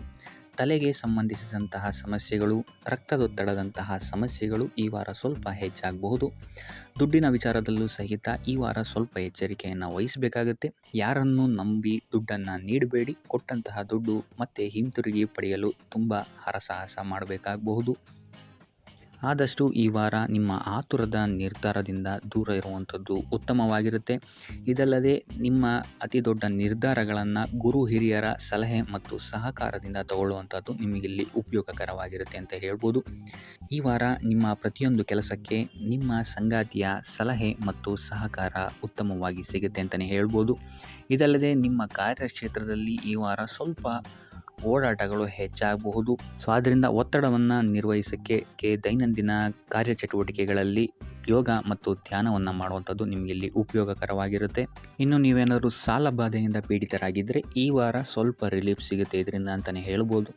ತಲೆಗೆ ಸಂಬಂಧಿಸಿದಂತಹ ಸಮಸ್ಯೆಗಳು, ರಕ್ತದೊತ್ತಡದಂತಹ ಸಮಸ್ಯೆಗಳು ಈ ವಾರ ಸ್ವಲ್ಪ ಹೆಚ್ಚಾಗಬಹುದು. ದುಡ್ಡಿನ ವಿಚಾರದಲ್ಲೂ ಸಹಿತ ಈ ವಾರ ಸ್ವಲ್ಪ ಎಚ್ಚರಿಕೆಯನ್ನು ವಹಿಸಬೇಕಾಗುತ್ತೆ. ಯಾರನ್ನು ನಂಬಿ ದುಡ್ಡನ್ನು ನೀಡಬೇಡಿ. ಕೊಟ್ಟಂತಹ ದುಡ್ಡು ಮತ್ತೆ ಹಿಂತಿರುಗಿ ಪಡೆಯಲು ತುಂಬ ಹರಸಾಹಸ ಮಾಡಬೇಕಾಗಬಹುದು. ಆದಷ್ಟು ಈ ವಾರ ನಿಮ್ಮ ಆತುರದ ನಿರ್ಧಾರದಿಂದ ದೂರ ಇರುವಂಥದ್ದು ಉತ್ತಮವಾಗಿರುತ್ತೆ. ಇದಲ್ಲದೆ ನಿಮ್ಮ ಅತಿ ದೊಡ್ಡ ನಿರ್ಧಾರಗಳನ್ನು ಗುರು ಹಿರಿಯರ ಸಲಹೆ ಮತ್ತು ಸಹಕಾರದಿಂದ ತಗೊಳ್ಳುವಂಥದ್ದು ನಿಮಗಿಲ್ಲಿ ಉಪಯೋಗಕರವಾಗಿರುತ್ತೆ ಅಂತ ಹೇಳ್ಬೋದು. ಈ ವಾರ ನಿಮ್ಮ ಪ್ರತಿಯೊಂದು ಕೆಲಸಕ್ಕೆ ನಿಮ್ಮ ಸಂಗಾತಿಯ ಸಲಹೆ ಮತ್ತು ಸಹಕಾರ ಉತ್ತಮವಾಗಿ ಸಿಗುತ್ತೆ ಅಂತಲೇ ಹೇಳ್ಬೋದು. ಇದಲ್ಲದೆ ನಿಮ್ಮ ಕಾರ್ಯಕ್ಷೇತ್ರದಲ್ಲಿ ಈ ವಾರ ಸ್ವಲ್ಪ ಓಡಾಟಗಳು ಹೆಚ್ಚಾಗಬಹುದು. ಸೊ ಆದ್ದರಿಂದ ಒತ್ತಡವನ್ನು ನಿರ್ವಹಿಸೋಕ್ಕೆ ದೈನಂದಿನ ಕಾರ್ಯಚಟುವಟಿಕೆಗಳಲ್ಲಿ ಯೋಗ ಮತ್ತು ಧ್ಯಾನವನ್ನು ಮಾಡುವಂಥದ್ದು ನಿಮಗೆ ಇಲ್ಲಿ ಉಪಯೋಗಕರವಾಗಿರುತ್ತೆ. ಇನ್ನು ನೀವೇನಾದರೂ ಸಾಲ ಬಾಧೆಯಿಂದ ಪೀಡಿತರಾಗಿದ್ದರೆ ಈ ವಾರ ಸ್ವಲ್ಪ ರಿಲೀಫ್ ಸಿಗುತ್ತೆ ಇದರಿಂದ ಅಂತಲೇ ಹೇಳ್ಬೋದು.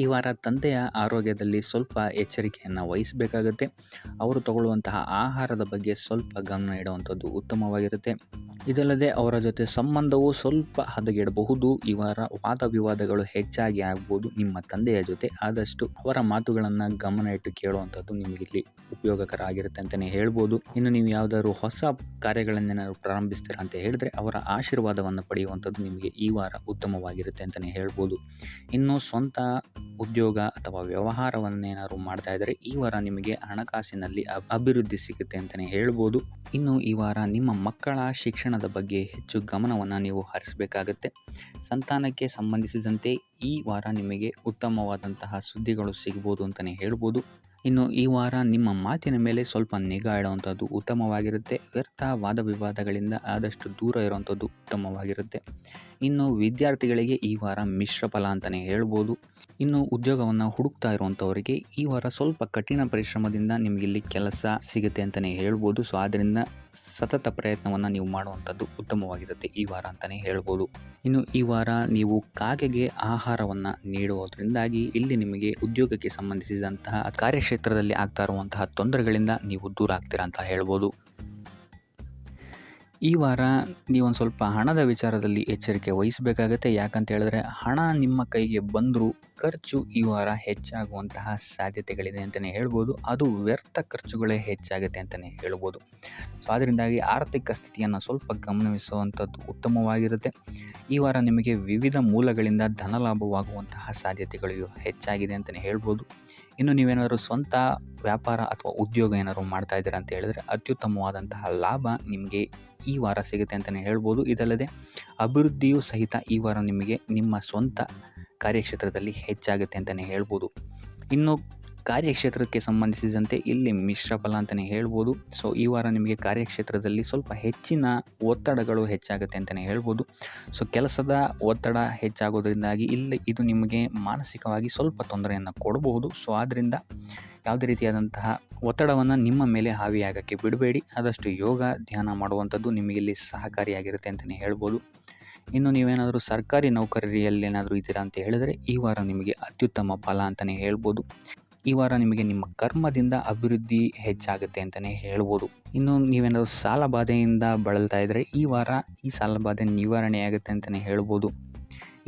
ಈ ವಾರ ತಂದೆಯ ಆರೋಗ್ಯದಲ್ಲಿ ಸ್ವಲ್ಪ ಎಚ್ಚರಿಕೆಯನ್ನು ವಹಿಸಬೇಕಾಗುತ್ತೆ. ಅವರು ತಗೊಳ್ಳುವಂತಹ ಆಹಾರದ ಬಗ್ಗೆ ಸ್ವಲ್ಪ ಗಮನ ಇಡುವಂಥದ್ದು ಉತ್ತಮವಾಗಿರುತ್ತೆ. ಇದಲ್ಲದೆ ಅವರ ಜೊತೆ ಸಂಬಂಧವು ಸ್ವಲ್ಪ ಹದಗೆಡಬಹುದು. ಈ ವಾರ ವಾದ ವಿವಾದಗಳು ಹೆಚ್ಚಾಗಿ ಆಗ್ಬೋದು ನಿಮ್ಮ ತಂದೆಯ ಜೊತೆ. ಆದಷ್ಟು ಅವರ ಮಾತುಗಳನ್ನು ಗಮನ ಇಟ್ಟು ಕೇಳುವಂಥದ್ದು ನಿಮಗಿಲ್ಲಿ ಉಪಯೋಗಕರ ಆಗಿರುತ್ತೆ ಅಂತಲೇ ಹೇಳ್ಬೋದು. ಇನ್ನು ನೀವು ಯಾವುದಾದ್ರು ಹೊಸ ಕಾರ್ಯಗಳನ್ನೇನಾದ್ರು ಪ್ರಾರಂಭಿಸ್ತೀರಾ ಅಂತ ಹೇಳಿದ್ರೆ ಅವರ ಆಶೀರ್ವಾದವನ್ನು ಪಡೆಯುವಂಥದ್ದು ನಿಮಗೆ ಈ ವಾರ ಉತ್ತಮವಾಗಿರುತ್ತೆ ಅಂತಲೇ ಹೇಳ್ಬೋದು. ಇನ್ನು ಸ್ವಂತ ಉದ್ಯೋಗ ಅಥವಾ ವ್ಯವಹಾರವನ್ನೇನಾದ್ರು ಮಾಡ್ತಾ ಇದ್ದರೆ ಈ ವಾರ ನಿಮಗೆ ಹಣಕಾಸಿನಲ್ಲಿ ಅಭಿವೃದ್ಧಿ ಸಿಗುತ್ತೆ ಅಂತಲೇ ಹೇಳ್ಬೋದು. ಇನ್ನು ಈ ವಾರ ನಿಮ್ಮ ಮಕ್ಕಳ ಶಿಕ್ಷಣದ ಬಗ್ಗೆ ಹೆಚ್ಚು ಗಮನವನ್ನು ನೀವು ಹರಿಸಬೇಕಾಗತ್ತೆ. ಸಂತಾನಕ್ಕೆ ಸಂಬಂಧಿಸಿದಂತೆ ಈ ವಾರ ನಿಮಗೆ ಉತ್ತಮವಾದಂತಹ ಸುದ್ದಿಗಳು ಸಿಗ್ಬೋದು ಅಂತಲೇ ಹೇಳ್ಬೋದು. ಇನ್ನು ಈ ವಾರ ನಿಮ್ಮ ಮಾತಿನ ಮೇಲೆ ಸ್ವಲ್ಪ ನಿಗಾ ಇಡುವಂಥದ್ದು ಉತ್ತಮವಾಗಿರುತ್ತೆ. ವ್ಯರ್ಥ ವಾದ ವಿವಾದಗಳಿಂದ ಆದಷ್ಟು ದೂರ ಇರುವಂಥದ್ದು ಉತ್ತಮವಾಗಿರುತ್ತೆ. ಇನ್ನು ವಿದ್ಯಾರ್ಥಿಗಳಿಗೆ ಈ ವಾರ ಮಿಶ್ರ ಫಲ ಅಂತಲೇ ಹೇಳ್ಬೋದು. ಇನ್ನು ಉದ್ಯೋಗವನ್ನು ಹುಡುಕ್ತಾ ಇರುವಂಥವರಿಗೆ ಈ ವಾರ ಸ್ವಲ್ಪ ಕಠಿಣ ಪರಿಶ್ರಮದಿಂದ ನಿಮಗಿಲ್ಲಿ ಕೆಲಸ ಸಿಗುತ್ತೆ ಅಂತಲೇ ಹೇಳ್ಬೋದು. ಸೊ ಆದ್ದರಿಂದ ಸತತ ಪ್ರಯತ್ನವನ್ನು ನೀವು ಮಾಡುವಂಥದ್ದು ಉತ್ತಮವಾಗಿರುತ್ತೆ ಈ ವಾರ ಅಂತಲೇ ಹೇಳ್ಬೋದು. ಇನ್ನು ಈ ವಾರ ನೀವು ಕಾಗೆಗೆ ಆಹಾರವನ್ನು ನೀಡುವುದರಿಂದಾಗಿ ಇಲ್ಲಿ ನಿಮಗೆ ಉದ್ಯೋಗಕ್ಕೆ ಸಂಬಂಧಿಸಿದಂತಹ ಕಾರ್ಯಕ್ಷೇತ್ರದಲ್ಲಿ ಆಗ್ತಾ ಇರುವಂತಹ ತೊಂದರೆಗಳಿಂದ ನೀವು ದೂರ ಆಗ್ತೀರಾ ಅಂತ ಹೇಳ್ಬೋದು. ಈ ವಾರ ನೀವೊಂದು ಸ್ವಲ್ಪ ಹಣದ ವಿಚಾರದಲ್ಲಿ ಎಚ್ಚರಿಕೆ ವಹಿಸಬೇಕಾಗತ್ತೆ. ಯಾಕಂತ ಹೇಳಿದ್ರೆ ಹಣ ನಿಮ್ಮ ಕೈಗೆ ಬಂದರೂ ಖರ್ಚು ಈ ವಾರ ಹೆಚ್ಚಾಗುವಂತಹ ಸಾಧ್ಯತೆಗಳಿದೆ ಅಂತಲೇ ಹೇಳ್ಬೋದು. ಅದು ವ್ಯರ್ಥ ಖರ್ಚುಗಳೇ ಹೆಚ್ಚಾಗುತ್ತೆ ಅಂತಲೇ ಹೇಳ್ಬೋದು. ಸೊ ಅದರಿಂದಾಗಿ ಆರ್ಥಿಕ ಸ್ಥಿತಿಯನ್ನು ಸ್ವಲ್ಪ ಗಮನಿಸುವಂಥದ್ದು ಉತ್ತಮವಾಗಿರುತ್ತೆ. ಈ ವಾರ ನಿಮಗೆ ವಿವಿಧ ಮೂಲಗಳಿಂದ ಧನಲಾಭವಾಗುವಂತಹ ಸಾಧ್ಯತೆಗಳು ಹೆಚ್ಚಾಗಿದೆ ಅಂತಲೇ ಹೇಳ್ಬೋದು. ಇನ್ನು ನೀವೇನಾದರೂ ಸ್ವಂತ ವ್ಯಾಪಾರ ಅಥವಾ ಉದ್ಯೋಗ ಏನಾದರೂ ಮಾಡ್ತಾ ಇದ್ದೀರಾ ಅಂತ ಹೇಳಿದ್ರೆ ಅತ್ಯುತ್ತಮವಾದಂತಹ ಲಾಭ ನಿಮಗೆ ಈ ವಾರ ಸಿಗುತ್ತೆ ಅಂತಲೇ ಹೇಳ್ಬೋದು. ಇದಲ್ಲದೆ ಅಭಿವೃದ್ಧಿಯೂ ಸಹಿತ ಈ ವಾರ ನಿಮಗೆ ನಿಮ್ಮ ಸ್ವಂತ ಕಾರ್ಯಕ್ಷೇತ್ರದಲ್ಲಿ ಹೆಚ್ಚಾಗುತ್ತೆ ಅಂತಲೇ ಹೇಳ್ಬೋದು. ಇನ್ನು ಕಾರ್ಯಕ್ಷೇತ್ರಕ್ಕೆ ಸಂಬಂಧಿಸಿದಂತೆ ಇಲ್ಲಿ ಮಿಶ್ರ ಫಲ ಅಂತಲೇ ಹೇಳ್ಬೋದು. ಸೊ ಈ ವಾರ ನಿಮಗೆ ಕಾರ್ಯಕ್ಷೇತ್ರದಲ್ಲಿ ಸ್ವಲ್ಪ ಹೆಚ್ಚಿನ ಒತ್ತಡಗಳು ಹೆಚ್ಚಾಗುತ್ತೆ ಅಂತಲೇ ಹೇಳ್ಬೋದು. ಸೊ ಕೆಲಸದ ಒತ್ತಡ ಹೆಚ್ಚಾಗೋದ್ರಿಂದಾಗಿ ಇಲ್ಲಿ ಇದು ನಿಮಗೆ ಮಾನಸಿಕವಾಗಿ ಸ್ವಲ್ಪ ತೊಂದರೆಯನ್ನು ಕೊಡಬಹುದು. ಸೊ ಆದ್ದರಿಂದ ಯಾವುದೇ ರೀತಿಯಾದಂತಹ ಒತ್ತಡವನ್ನು ನಿಮ್ಮ ಮೇಲೆ ಹಾವಿಯಾಗೋಕ್ಕೆ ಬಿಡಬೇಡಿ. ಆದಷ್ಟು ಯೋಗ ಧ್ಯಾನ ಮಾಡುವಂಥದ್ದು ನಿಮಗಿಲ್ಲಿ ಸಹಕಾರಿಯಾಗಿರುತ್ತೆ ಅಂತಲೇ ಹೇಳ್ಬೋದು. ಇನ್ನು ನೀವೇನಾದರೂ ಸರ್ಕಾರಿ ನೌಕರಿಯಲ್ಲಿ ಏನಾದರೂ ಇದ್ದೀರಾ ಅಂತ ಹೇಳಿದರೆ ಈ ವಾರ ನಿಮಗೆ ಅತ್ಯುತ್ತಮ ಫಲ ಅಂತಲೇ ಹೇಳ್ಬೋದು. ಈ ವಾರ ನಿಮಗೆ ನಿಮ್ಮ ಕರ್ಮದಿಂದ ಅಭಿವೃದ್ಧಿ ಹೆಚ್ಚಾಗುತ್ತೆ ಅಂತಲೇ ಹೇಳ್ಬೋದು. ಇನ್ನು ನೀವೇನಾದರೂ ಸಾಲ ಬಾಧೆಯಿಂದ ಬಳಲ್ತಾ ಇದ್ದರೆ ಈ ವಾರ ಈ ಸಾಲ ಬಾಧೆ ನಿವಾರಣೆಯಾಗುತ್ತೆ ಅಂತಲೇ ಹೇಳ್ಬೋದು.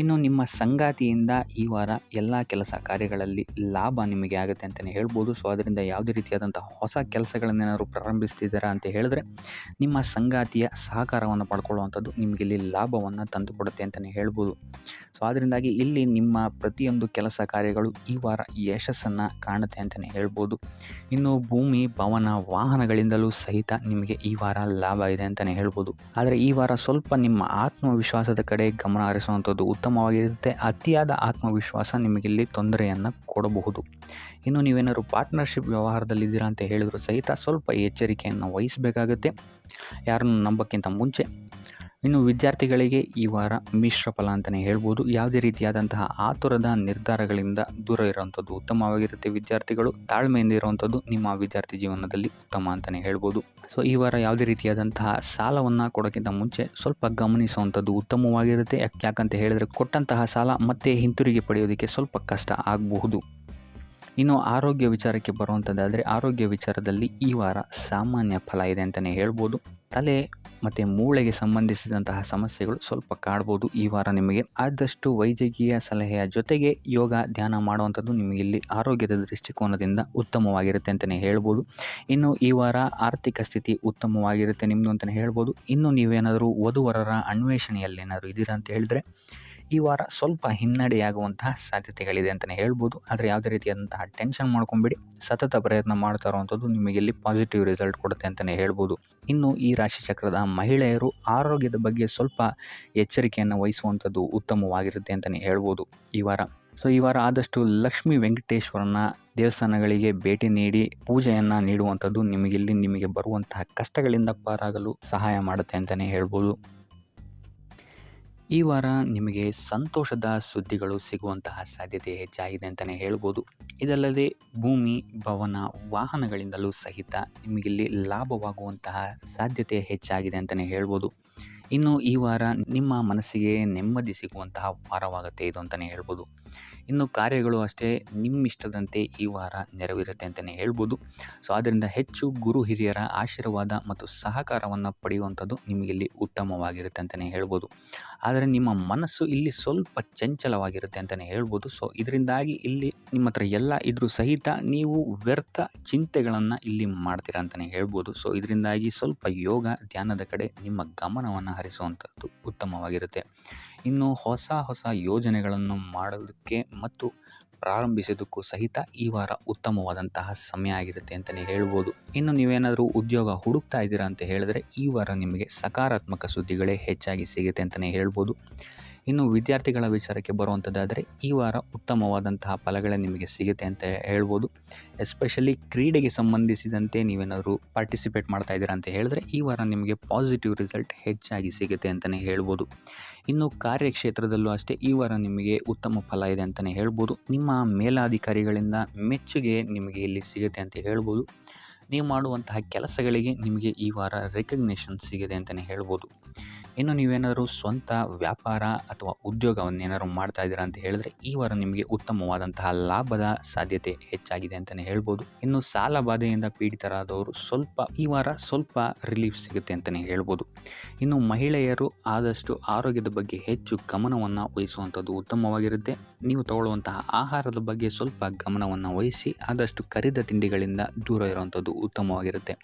ಇನ್ನು ನಿಮ್ಮ ಸಂಗಾತಿಯಿಂದ ಈ ವಾರ ಎಲ್ಲ ಕೆಲಸ ಕಾರ್ಯಗಳಲ್ಲಿ ಲಾಭ ನಿಮಗೆ ಆಗುತ್ತೆ ಅಂತಲೇ ಹೇಳ್ಬೋದು. ಸೊ ಅದರಿಂದ ಯಾವುದೇ ರೀತಿಯಾದಂಥ ಹೊಸ ಕೆಲಸಗಳನ್ನೇನಾದ್ರು ಪ್ರಾರಂಭಿಸ್ತಿದ್ದೀರಾ ಅಂತ ಹೇಳಿದ್ರೆ ನಿಮ್ಮ ಸಂಗಾತಿಯ ಸಹಕಾರವನ್ನು ಪಡ್ಕೊಳ್ಳುವಂಥದ್ದು ನಿಮಗಿಲ್ಲಿ ಲಾಭವನ್ನು ತಂದುಕೊಡುತ್ತೆ ಅಂತಲೇ ಹೇಳ್ಬೋದು. ಸೊ ಅದರಿಂದಾಗಿ ಇಲ್ಲಿ ನಿಮ್ಮ ಪ್ರತಿಯೊಂದು ಕೆಲಸ ಕಾರ್ಯಗಳು ಈ ವಾರ ಯಶಸ್ಸನ್ನು ಕಾಣುತ್ತೆ ಅಂತಲೇ ಹೇಳ್ಬೋದು. ಇನ್ನು ಭೂಮಿ ಭವನ ವಾಹನಗಳಿಂದಲೂ ಸಹಿತ ನಿಮಗೆ ಈ ವಾರ ಲಾಭ ಇದೆ ಅಂತಲೇ ಹೇಳ್ಬೋದು. ಆದರೆ ಈ ವಾರ ಸ್ವಲ್ಪ ನಿಮ್ಮ ಆತ್ಮವಿಶ್ವಾಸದ ಕಡೆ ಗಮನ ಹರಿಸುವಂಥದ್ದು ಉತ್ತಮವಾಗಿರುತ್ತೆ. ಅತಿಯಾದ ಆತ್ಮವಿಶ್ವಾಸ ನಿಮಗಿಲ್ಲಿ ತೊಂದರೆಯನ್ನು ಕೊಡಬಹುದು. ಇನ್ನು ನೀವೇನಾದ್ರು ಪಾರ್ಟ್ನರ್ಶಿಪ್ ವ್ಯವಹಾರದಲ್ಲಿದ್ದೀರಾ ಅಂತ ಹೇಳಿದ್ರು ಸಹಿತ ಸ್ವಲ್ಪ ಎಚ್ಚರಿಕೆಯನ್ನು ವಹಿಸಬೇಕಾಗುತ್ತೆ ಯಾರನ್ನು ನಂಬೋಕ್ಕಿಂತ ಮುಂಚೆ. ಇನ್ನು ವಿದ್ಯಾರ್ಥಿಗಳಿಗೆ ಈ ವಾರ ಮಿಶ್ರ ಫಲ ಅಂತಲೇ ಹೇಳ್ಬೋದು. ಯಾವುದೇ ರೀತಿಯಾದಂತಹ ಆತುರದ ನಿರ್ಧಾರಗಳಿಂದ ದೂರ ಇರುವಂಥದ್ದು ಉತ್ತಮವಾಗಿರುತ್ತೆ. ವಿದ್ಯಾರ್ಥಿಗಳು ತಾಳ್ಮೆಯಿಂದ ಇರುವಂಥದ್ದು ನಿಮ್ಮ ವಿದ್ಯಾರ್ಥಿ ಜೀವನದಲ್ಲಿ ಉತ್ತಮ ಅಂತಲೇ ಹೇಳ್ಬೋದು. ಸೊ ಈ ವಾರ ಯಾವುದೇ ರೀತಿಯಾದಂತಹ ಸಾಲವನ್ನು ಕೊಡೋಕ್ಕಿಂತ ಮುಂಚೆ ಸ್ವಲ್ಪ ಗಮನಿಸುವಂಥದ್ದು ಉತ್ತಮವಾಗಿರುತ್ತೆ. ಯಾಕಂತ ಹೇಳಿದರೆ ಕೊಟ್ಟಂತಹ ಸಾಲ ಮತ್ತೆ ಹಿಂತಿರುಗಿ ಪಡೆಯೋದಕ್ಕೆ ಸ್ವಲ್ಪ ಕಷ್ಟ ಆಗಬಹುದು. ಇನ್ನು ಆರೋಗ್ಯ ವಿಚಾರಕ್ಕೆ ಬರುವಂಥದ್ದಾದರೆ ಆರೋಗ್ಯ ವಿಚಾರದಲ್ಲಿ ಈ ವಾರ ಸಾಮಾನ್ಯ ಫಲ ಇದೆ ಅಂತಲೇ ಹೇಳ್ಬೋದು. ತಲೆ ಮತ್ತು ಮೂಳೆಗೆ ಸಂಬಂಧಿಸಿದಂತಹ ಸಮಸ್ಯೆಗಳು ಸ್ವಲ್ಪ ಕಾಡ್ಬೋದು ಈ ವಾರ ನಿಮಗೆ. ಆದಷ್ಟು ವೈದ್ಯಕೀಯ ಸಲಹೆಯ ಜೊತೆಗೆ ಯೋಗ ಧ್ಯಾನ ಮಾಡುವಂಥದ್ದು ನಿಮಗಿಲ್ಲಿ ಆರೋಗ್ಯದ ದೃಷ್ಟಿಕೋನದಿಂದ ಉತ್ತಮವಾಗಿರುತ್ತೆ ಅಂತಲೇ ಹೇಳ್ಬೋದು. ಇನ್ನು ಈ ವಾರ ಆರ್ಥಿಕ ಸ್ಥಿತಿ ಉತ್ತಮವಾಗಿರುತ್ತೆ ನಿಮ್ಮದು ಅಂತಲೇ ಹೇಳ್ಬೋದು. ಇನ್ನು ನೀವೇನಾದರೂ ವಧುವರರ ಅನ್ವೇಷಣೆಯಲ್ಲಿ ಏನಾದರೂ ಇದ್ದೀರಾ ಅಂತ ಹೇಳಿದ್ರೆ ಈ ವಾರ ಸ್ವಲ್ಪ ಹಿನ್ನಡೆಯಾಗುವಂತಹ ಸಾಧ್ಯತೆಗಳಿದೆ ಅಂತಲೇ ಹೇಳ್ಬೋದು. ಆದರೆ ಯಾವುದೇ ರೀತಿಯಾದಂತಹ ಟೆನ್ಷನ್ ಮಾಡ್ಕೊಂಬೇಡಿ. ಸತತ ಪ್ರಯತ್ನ ಮಾಡ್ತಾ ಇರುವಂಥದ್ದು ನಿಮಗೆ ಇಲ್ಲಿ ಪಾಸಿಟಿವ್ ರಿಸಲ್ಟ್ ಕೊಡುತ್ತೆ ಅಂತಲೇ ಹೇಳ್ಬೋದು. ಇನ್ನು ಈ ರಾಶಿ ಚಕ್ರದ ಮಹಿಳೆಯರು ಆರೋಗ್ಯದ ಬಗ್ಗೆ ಸ್ವಲ್ಪ ಎಚ್ಚರಿಕೆಯನ್ನು ವಹಿಸುವಂಥದ್ದು ಉತ್ತಮವಾಗಿರುತ್ತೆ ಅಂತಲೇ ಹೇಳ್ಬೋದು ಈ ವಾರ. ಸೊ ಈ ವಾರ ಆದಷ್ಟು ಲಕ್ಷ್ಮೀ ವೆಂಕಟೇಶ್ವರನ ದೇವಸ್ಥಾನಗಳಿಗೆ ಭೇಟಿ ನೀಡಿ ಪೂಜೆಯನ್ನು ನೀಡುವಂಥದ್ದು ನಿಮಗೆ ಬರುವಂತಹ ಕಷ್ಟಗಳಿಂದ ಪಾರಾಗಲು ಸಹಾಯ ಮಾಡುತ್ತೆ ಅಂತಲೇ ಹೇಳ್ಬೋದು. ಈ ವಾರ ನಿಮಗೆ ಸಂತೋಷದ ಸುದ್ದಿಗಳು ಸಿಗುವಂತಹ ಸಾಧ್ಯತೆ ಹೆಚ್ಚಾಗಿದೆ ಅಂತಲೇ ಹೇಳ್ಬೋದು. ಇದಲ್ಲದೆ ಭೂಮಿ, ಭವನ, ವಾಹನಗಳಿಂದಲೂ ಸಹಿತ ನಿಮಗಿಲ್ಲಿ ಲಾಭವಾಗುವಂತಹ ಸಾಧ್ಯತೆ ಹೆಚ್ಚಾಗಿದೆ ಅಂತಲೇ ಹೇಳ್ಬೋದು. ಇನ್ನು ಈ ವಾರ ನಿಮ್ಮ ಮನಸ್ಸಿಗೆ ನೆಮ್ಮದಿ ಸಿಗುವಂತಹ ವಾರವಾಗುತ್ತೆ ಇದು ಅಂತಲೇ ಹೇಳ್ಬೋದು. ಇನ್ನು ಕಾರ್ಯಗಳು ಅಷ್ಟೇ ನಿಮ್ಮಿಷ್ಟದಂತೆ ಈ ವಾರ ನೆರವೇರುತ್ತೆ ಅಂತಲೇ ಹೇಳ್ಬೋದು. ಸೊ ಆದ್ದರಿಂದ ಹೆಚ್ಚು ಗುರು ಹಿರಿಯರ ಆಶೀರ್ವಾದ ಮತ್ತು ಸಹಕಾರವನ್ನು ಪಡೆಯುವಂಥದ್ದು ನಿಮಗಿಲ್ಲಿ ಉತ್ತಮವಾಗಿರುತ್ತೆ ಅಂತಲೇ ಹೇಳ್ಬೋದು. ಆದರೆ ನಿಮ್ಮ ಮನಸ್ಸು ಇಲ್ಲಿ ಸ್ವಲ್ಪ ಚಂಚಲವಾಗಿರುತ್ತೆ ಅಂತಲೇ ಹೇಳ್ಬೋದು. ಸೊ ಇದರಿಂದಾಗಿ ಇಲ್ಲಿ ನಿಮ್ಮ ಹತ್ರ ಎಲ್ಲ ಇದ್ರೂ ಸಹಿತ ನೀವು ವ್ಯರ್ಥ ಚಿಂತೆಗಳನ್ನು ಇಲ್ಲಿ ಮಾಡ್ತೀರಾ ಅಂತಲೇ ಹೇಳ್ಬೋದು. ಸೊ ಇದರಿಂದಾಗಿ ಸ್ವಲ್ಪ ಯೋಗ ಧ್ಯಾನದ ಕಡೆ ನಿಮ್ಮ ಗಮನವನ್ನು ಹರಿಸುವಂಥದ್ದು ಉತ್ತಮವಾಗಿರುತ್ತೆ. ಇನ್ನು ಹೊಸ ಯೋಜನೆಗಳನ್ನು ಮಾಡೋದಕ್ಕೆ ಮತ್ತು ಪ್ರಾರಂಭಿಸೋದಕ್ಕೂ ಸಹಿತ ಈ ವಾರ ಉತ್ತಮವಾದಂತಹ ಸಮಯ ಆಗಿರುತ್ತೆ ಅಂತಲೇ ಹೇಳ್ಬೋದು. ಇನ್ನು ನೀವೇನಾದರೂ ಉದ್ಯೋಗ ಹುಡುಕ್ತಾ ಇದ್ದೀರಾ ಅಂತ ಹೇಳಿದ್ರೆ ಈ ವಾರ ನಿಮಗೆ ಸಕಾರಾತ್ಮಕ ಸುದ್ದಿಗಳೇ ಹೆಚ್ಚಾಗಿ ಸಿಗುತ್ತೆ ಅಂತಲೇ ಹೇಳ್ಬೋದು. ಇನ್ನು ವಿದ್ಯಾರ್ಥಿಗಳ ವಿಚಾರಕ್ಕೆ ಬರುವಂಥದ್ದಾದರೆ ಈ ವಾರ ಉತ್ತಮವಾದಂತಹ ಫಲಗಳೇ ನಿಮಗೆ ಸಿಗುತ್ತೆ ಅಂತ ಹೇಳ್ಬೋದು. ಎಸ್ಪೆಷಲಿ ಕ್ರೀಡೆಗೆ ಸಂಬಂಧಿಸಿದಂತೆ ನೀವೇನಾದರೂ ಪಾರ್ಟಿಸಿಪೇಟ್ ಮಾಡ್ತಾ ಇದ್ದೀರಾ ಅಂತ ಹೇಳಿದ್ರೆ ಈ ವಾರ ನಿಮಗೆ ಪಾಸಿಟಿವ್ ರಿಸಲ್ಟ್ ಹೆಚ್ಚಾಗಿ ಸಿಗುತ್ತೆ ಅಂತಲೇ ಹೇಳ್ಬೋದು. ಇನ್ನು ಕಾರ್ಯಕ್ಷೇತ್ರದಲ್ಲೂ ಅಷ್ಟೇ ಈ ವಾರ ನಿಮಗೆ ಉತ್ತಮ ಫಲ ಇದೆ ಅಂತಲೇ ಹೇಳ್ಬೋದು. ನಿಮ್ಮ ಮೇಲಾಧಿಕಾರಿಗಳಿಂದ ಮೆಚ್ಚುಗೆ ನಿಮಗೆ ಇಲ್ಲಿ ಸಿಗುತ್ತೆ ಅಂತ ಹೇಳ್ಬೋದು. ನೀವು ಮಾಡುವಂತಹ ಕೆಲಸಗಳಿಗೆ ನಿಮಗೆ ಈ ವಾರ ರೆಕಗ್ನೇಷನ್ ಸಿಗಿದೆ ಅಂತಲೇ ಹೇಳ್ಬೋದು. ಇನ್ನು ನೀವೇನಾದರೂ ಸ್ವಂತ ವ್ಯಾಪಾರ ಅಥವಾ ಉದ್ಯೋಗವನ್ನೇನಾದ್ರು ಮಾಡ್ತಾ ಇದ್ದೀರಾ ಅಂತ ಹೇಳಿದ್ರೆ ಈ ವಾರ ನಿಮಗೆ ಉತ್ತಮವಾದಂತಹ ಲಾಭದ ಸಾಧ್ಯತೆ ಹೆಚ್ಚಾಗಿದೆ ಅಂತಲೇ ಹೇಳ್ಬೋದು. ಇನ್ನು ಸಾಲ ಬಾಧೆಯಿಂದ ಪೀಡಿತರಾದವರು ಈ ವಾರ ಸ್ವಲ್ಪ ರಿಲೀಫ್ ಸಿಗುತ್ತೆ ಅಂತಲೇ ಹೇಳ್ಬೋದು. ಇನ್ನು ಮಹಿಳೆಯರು ಆದಷ್ಟು ಆರೋಗ್ಯದ ಬಗ್ಗೆ ಹೆಚ್ಚು ಗಮನವನ್ನು ವಹಿಸುವಂಥದ್ದು ಉತ್ತಮವಾಗಿರುತ್ತೆ. ನೀವು ತಗೊಳ್ಳುವಂತಹ ಆಹಾರದ ಬಗ್ಗೆ ಸ್ವಲ್ಪ ಗಮನವನ್ನು ವಹಿಸಿ ಆದಷ್ಟು ಕರಿದ ತಿಂಡಿಗಳಿಂದ ದೂರ ಇರುವಂಥದ್ದು ಉತ್ತಮವಾಗಿರುತ್ತೆ.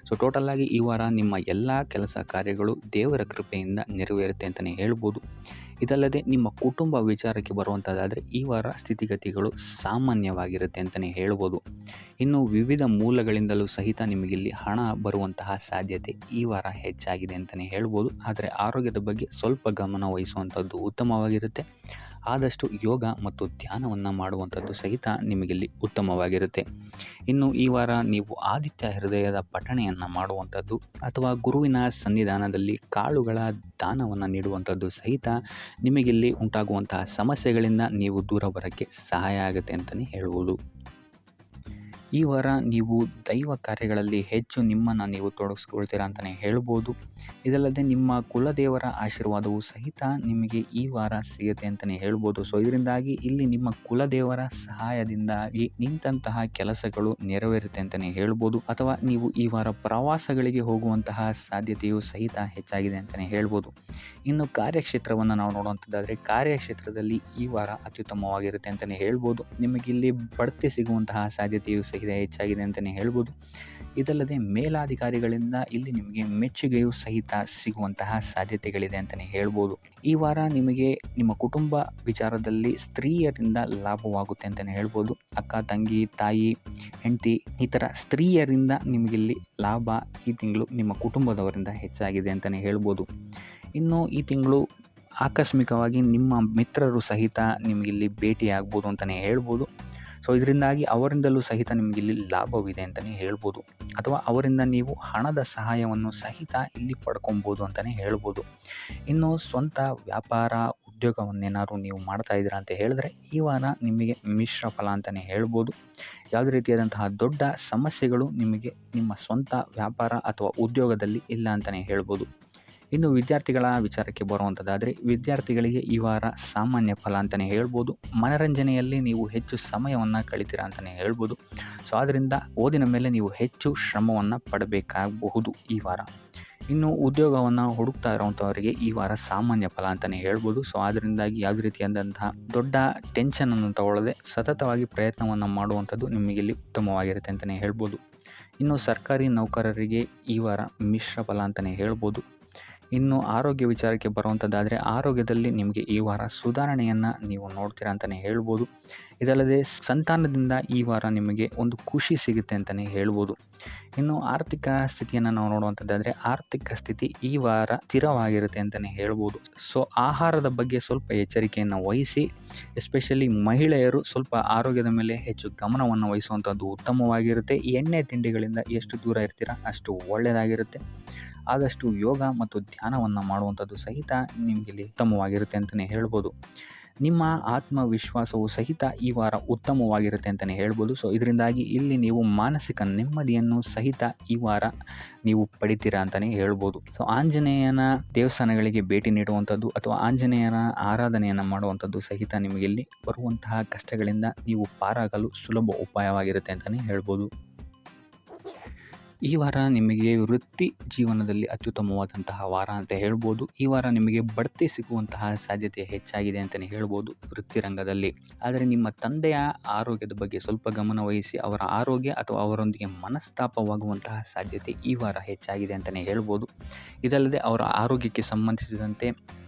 ಸೊ ಟೋಟಲ್ ಆಗಿ ಈ ವಾರ ನಿಮ್ಮ ಎಲ್ಲ ಕೆಲಸ ಕಾರ್ಯಗಳು ದೇವರ ಕೃಪೆಯಿಂದ ನೆರವೇರುತ್ತೆ ಅಂತಲೇ ಹೇಳ್ಬೋದು. ಇದಲ್ಲದೆ ನಿಮ್ಮ ಕುಟುಂಬ ವಿಚಾರಕ್ಕೆ ಬರುವಂಥದ್ದಾದರೆ ಈ ವಾರ ಸ್ಥಿತಿಗತಿಗಳು ಸಾಮಾನ್ಯವಾಗಿರುತ್ತೆ ಅಂತಲೇ ಹೇಳ್ಬೋದು. ಇನ್ನು ವಿವಿಧ ಮೂಲಗಳಿಂದಲೂ ಸಹಿತ ನಿಮಗಿಲ್ಲಿ ಹಣ ಬರುವಂತಹ ಸಾಧ್ಯತೆ ಈ ವಾರ ಹೆಚ್ಚಾಗಿದೆ ಅಂತಲೇ ಹೇಳ್ಬೋದು. ಆದರೆ ಆರೋಗ್ಯದ ಬಗ್ಗೆ ಸ್ವಲ್ಪ ಗಮನ ವಹಿಸುವಂಥದ್ದು ಉತ್ತಮವಾಗಿರುತ್ತೆ. ಆದಷ್ಟು ಯೋಗ ಮತ್ತು ಧ್ಯಾನವನ್ನು ಮಾಡುವಂಥದ್ದು ಸಹಿತ ನಿಮಗಿಲ್ಲಿ ಉತ್ತಮವಾಗಿರುತ್ತೆ. ಇನ್ನು ಈ ವಾರ ನೀವು ಆದಿತ್ಯ ಹೃದಯದ ಪಠಣೆಯನ್ನು ಮಾಡುವಂಥದ್ದು ಅಥವಾ ಗುರುವಿನ ಸನ್ನಿಧಾನದಲ್ಲಿ ಕಾಳುಗಳ ದಾನವನ್ನು ನೀಡುವಂಥದ್ದು ಸಹಿತ ನಿಮಗಿಲ್ಲಿ ಉಂಟಾಗುವಂತಹ ಸಮಸ್ಯೆಗಳಿಂದ ನೀವು ದೂರ ಬರೋಕ್ಕೆ ಸಹಾಯ ಆಗುತ್ತೆ ಅಂತಲೇ ಹೇಳ್ಬೋದು. ಈ ವಾರ ನೀವು ದೈವ ಕಾರ್ಯಗಳಲ್ಲಿ ಹೆಚ್ಚು ನಿಮ್ಮನ್ನು ನೀವು ತೊಡಗಿಸ್ಕೊಳ್ತೀರಾ ಅಂತಲೇ ಹೇಳ್ಬೋದು. ಇದಲ್ಲದೆ ನಿಮ್ಮ ಕುಲದೇವರ ಆಶೀರ್ವಾದವು ಸಹಿತ ನಿಮಗೆ ಈ ವಾರ ಸಿಗುತ್ತೆ ಅಂತಲೇ ಹೇಳ್ಬೋದು. ಸೊ ಇದರಿಂದಾಗಿ ಇಲ್ಲಿ ನಿಮ್ಮ ಕುಲದೇವರ ಸಹಾಯದಿಂದಾಗಿ ನಿಂತಹ ಕೆಲಸಗಳು ನೆರವೇರುತ್ತೆ ಅಂತಲೇ ಹೇಳ್ಬೋದು. ಅಥವಾ ನೀವು ಈ ವಾರ ಪ್ರವಾಸಗಳಿಗೆ ಹೋಗುವಂತಹ ಸಾಧ್ಯತೆಯು ಸಹಿತ ಹೆಚ್ಚಾಗಿದೆ ಅಂತಲೇ ಹೇಳ್ಬೋದು. ಇನ್ನು ಕಾರ್ಯಕ್ಷೇತ್ರವನ್ನು ನಾವು ನೋಡುವಂಥದ್ದಾದರೆ ಕಾರ್ಯಕ್ಷೇತ್ರದಲ್ಲಿ ಈ ವಾರ ಅತ್ಯುತ್ತಮವಾಗಿರುತ್ತೆ ಅಂತಲೇ ಹೇಳ್ಬೋದು. ನಿಮಗಿಲ್ಲಿ ಬಡ್ತಿ ಸಿಗುವಂತಹ ಸಾಧ್ಯತೆಯು ಸಹಿತ ಹೆಚ್ಚಾಗಿದೆ ಅಂತಲೇ ಹೇಳ್ಬೋದು. ಇದಲ್ಲದೆ ಮೇಲಾಧಿಕಾರಿಗಳಿಂದ ಇಲ್ಲಿ ನಿಮಗೆ ಮೆಚ್ಚುಗೆಯೂ ಸಹಿತ ಸಿಗುವಂತಹ ಸಾಧ್ಯತೆಗಳಿದೆ ಅಂತಲೇ ಹೇಳ್ಬೋದು. ಈ ವಾರ ನಿಮಗೆ ನಿಮ್ಮ ಕುಟುಂಬ ವಿಚಾರದಲ್ಲಿ ಸ್ತ್ರೀಯರಿಂದ ಲಾಭವಾಗುತ್ತೆ ಅಂತಲೇ ಹೇಳ್ಬೋದು. ಅಕ್ಕ, ತಂಗಿ, ತಾಯಿ, ಹೆಂಡತಿ ಈ ಥರ ಸ್ತ್ರೀಯರಿಂದ ನಿಮಗಿಲ್ಲಿ ಲಾಭ ಈ ತಿಂಗಳು ನಿಮ್ಮ ಕುಟುಂಬದವರಿಂದ ಹೆಚ್ಚಾಗಿದೆ ಅಂತಲೇ ಹೇಳ್ಬೋದು. ಇನ್ನು ಈ ತಿಂಗಳು ಆಕಸ್ಮಿಕವಾಗಿ ನಿಮ್ಮ ಮಿತ್ರರು ಸಹಿತ ನಿಮಗಿಲ್ಲಿ ಭೇಟಿಯಾಗ್ಬೋದು ಅಂತಲೇ ಹೇಳ್ಬೋದು. ಸೊ ಇದರಿಂದಾಗಿ ಅವರಿಂದಲೂ ಸಹಿತ ನಿಮಗಿಲ್ಲಿ ಲಾಭವಿದೆ ಅಂತಲೇ ಹೇಳ್ಬೋದು. ಅಥವಾ ಅವರಿಂದ ನೀವು ಹಣದ ಸಹಾಯವನ್ನು ಸಹಿತ ಇಲ್ಲಿ ಪಡ್ಕೊಬೋದು ಅಂತಲೇ ಹೇಳ್ಬೋದು. ಇನ್ನು ಸ್ವಂತ ವ್ಯಾಪಾರ ಉದ್ಯೋಗವನ್ನೇನಾದ್ರು ನೀವು ಮಾಡ್ತಾ ಇದ್ದೀರಾ ಅಂತ ಹೇಳಿದ್ರೆ ಈ ವಾರ ನಿಮಗೆ ಮಿಶ್ರ ಫಲ ಅಂತಲೇ ಹೇಳ್ಬೋದು. ಯಾವುದೇ ರೀತಿಯಾದಂತಹ ದೊಡ್ಡ ಸಮಸ್ಯೆಗಳು ನಿಮಗೆ ನಿಮ್ಮ ಸ್ವಂತ ವ್ಯಾಪಾರ ಅಥವಾ ಉದ್ಯೋಗದಲ್ಲಿ ಇಲ್ಲ ಅಂತಲೇ ಹೇಳ್ಬೋದು. ಇನ್ನು ವಿದ್ಯಾರ್ಥಿಗಳ ವಿಚಾರಕ್ಕೆ ಬರುವಂಥದ್ದಾದರೆ ವಿದ್ಯಾರ್ಥಿಗಳಿಗೆ ಈ ವಾರ ಸಾಮಾನ್ಯ ಫಲ ಅಂತಲೇ ಹೇಳ್ಬೋದು. ಮನರಂಜನೆಯಲ್ಲಿ ನೀವು ಹೆಚ್ಚು ಸಮಯವನ್ನು ಕಳಿತೀರಾ ಅಂತಲೇ ಹೇಳ್ಬೋದು. ಸೊ ಆದ್ದರಿಂದ ಓದಿನ ಮೇಲೆ ನೀವು ಹೆಚ್ಚು ಶ್ರಮವನ್ನು ಪಡಬೇಕಾಗಬಹುದು ಈ ವಾರ. ಇನ್ನು ಉದ್ಯೋಗವನ್ನು ಹುಡುಕ್ತಾ ಇರೋವಂಥವರಿಗೆ ಈ ವಾರ ಸಾಮಾನ್ಯ ಫಲ ಅಂತಲೇ ಹೇಳ್ಬೋದು. ಸೊ ಅದರಿಂದಾಗಿ ಯಾವುದೇ ರೀತಿಯಾದಂತಹ ದೊಡ್ಡ ಟೆನ್ಷನನ್ನು ತಗೊಳ್ಳದೆ ಸತತವಾಗಿ ಪ್ರಯತ್ನವನ್ನು ಮಾಡುವಂಥದ್ದು ನಿಮಗಿಲ್ಲಿ ಉತ್ತಮವಾಗಿರುತ್ತೆ ಅಂತಲೇ ಹೇಳ್ಬೋದು. ಇನ್ನು ಸರ್ಕಾರಿ ನೌಕರರಿಗೆ ಈ ವಾರ ಮಿಶ್ರ ಫಲ ಅಂತಲೇ ಹೇಳ್ಬೋದು. ಇನ್ನು ಆರೋಗ್ಯ ವಿಚಾರಕ್ಕೆ ಬರುವಂಥದ್ದಾದರೆ ಆರೋಗ್ಯದಲ್ಲಿ ನಿಮಗೆ ಈ ವಾರ ಸುಧಾರಣೆಯನ್ನು ನೀವು ನೋಡ್ತೀರಾ ಅಂತಲೇ ಹೇಳ್ಬೋದು. ಇದಲ್ಲದೆ ಸಂತಾನದಿಂದ ಈ ವಾರ ನಿಮಗೆ ಒಂದು ಖುಷಿ ಸಿಗುತ್ತೆ ಅಂತಲೇ ಹೇಳ್ಬೋದು. ಇನ್ನು ಆರ್ಥಿಕ ಸ್ಥಿತಿಯನ್ನು ನಾವು ನೋಡುವಂಥದ್ದಾದರೆ ಆರ್ಥಿಕ ಸ್ಥಿತಿ ಈ ವಾರ ಸ್ಥಿರವಾಗಿರುತ್ತೆ ಅಂತಲೇ ಹೇಳ್ಬೋದು. ಸೊ ಆಹಾರದ ಬಗ್ಗೆ ಸ್ವಲ್ಪ ಎಚ್ಚರಿಕೆಯನ್ನು ವಹಿಸಿ, ಎಸ್ಪೆಷಲಿ ಮಹಿಳೆಯರು ಸ್ವಲ್ಪ ಆರೋಗ್ಯದ ಮೇಲೆ ಹೆಚ್ಚು ಗಮನವನ್ನು ವಹಿಸುವಂಥದ್ದು ಉತ್ತಮವಾಗಿರುತ್ತೆ. ಎಣ್ಣೆ ತಿಂಡಿಗಳಿಂದ ಎಷ್ಟು ದೂರ ಇರ್ತೀರಾ ಅಷ್ಟು ಒಳ್ಳೆಯದಾಗಿರುತ್ತೆ. ಆದಷ್ಟು ಯೋಗ ಮತ್ತು ಧ್ಯಾನವನ್ನು ಮಾಡುವಂಥದ್ದು ಸಹಿತ ನಿಮಗೆ ಉತ್ತಮವಾಗಿರುತ್ತೆ ಅಂತಲೇ ಹೇಳ್ಬೋದು. ನಿಮ್ಮ ಆತ್ಮವಿಶ್ವಾಸವು ಸಹಿತ ಈ ವಾರ ಉತ್ತಮವಾಗಿರುತ್ತೆ ಅಂತಲೇ ಹೇಳ್ಬೋದು. ಸೊ ಇದರಿಂದಾಗಿ ಇಲ್ಲಿ ನೀವು ಮಾನಸಿಕ ನೆಮ್ಮದಿಯನ್ನು ಸಹಿತ ಈ ವಾರ ನೀವು ಪಡಿತೀರಾ ಅಂತಲೇ ಹೇಳ್ಬೋದು. ಸೊ ಆಂಜನೇಯನ ದೇವಸ್ಥಾನಗಳಿಗೆ ಭೇಟಿ ನೀಡುವಂಥದ್ದು ಅಥವಾ ಆಂಜನೇಯನ ಆರಾಧನೆಯನ್ನು ಮಾಡುವಂಥದ್ದು ಸಹಿತ ನಿಮಗೆ ಇಲ್ಲಿ ಬರುವಂತಹ ಕಷ್ಟಗಳಿಂದ ನೀವು ಪಾರಾಗಲು ಸುಲಭ ಉಪಾಯವಾಗಿರುತ್ತೆ ಅಂತಲೇ ಹೇಳ್ಬೋದು. ಈ ವಾರ ನಿಮಗೆ ವೃತ್ತಿ ಜೀವನದಲ್ಲಿ ಅತ್ಯುತ್ತಮವಾದಂತಹ ವಾರ ಅಂತ ಹೇಳ್ಬೋದು. ಈ ವಾರ ನಿಮಗೆ ಬಡ್ತಿ ಸಿಗುವಂತಹ ಸಾಧ್ಯತೆ ಹೆಚ್ಚಾಗಿದೆ ಅಂತಲೇ ಹೇಳ್ಬೋದು ವೃತ್ತಿ ರಂಗದಲ್ಲಿ. ಆದರೆ ನಿಮ್ಮ ತಂದೆಯ ಆರೋಗ್ಯದ ಬಗ್ಗೆ ಸ್ವಲ್ಪ ಗಮನ ವಹಿಸಿ ಅವರ ಆರೋಗ್ಯ ಅಥವಾ ಅವರೊಂದಿಗೆ ಮನಸ್ತಾಪವಾಗುವಂತಹ ಸಾಧ್ಯತೆ ಈ ವಾರ ಹೆಚ್ಚಾಗಿದೆ ಅಂತಲೇ ಹೇಳ್ಬೋದು. ಇದಲ್ಲದೆ ಅವರ ಆರೋಗ್ಯಕ್ಕೆ ಸಂಬಂಧಿಸಿದಂತೆ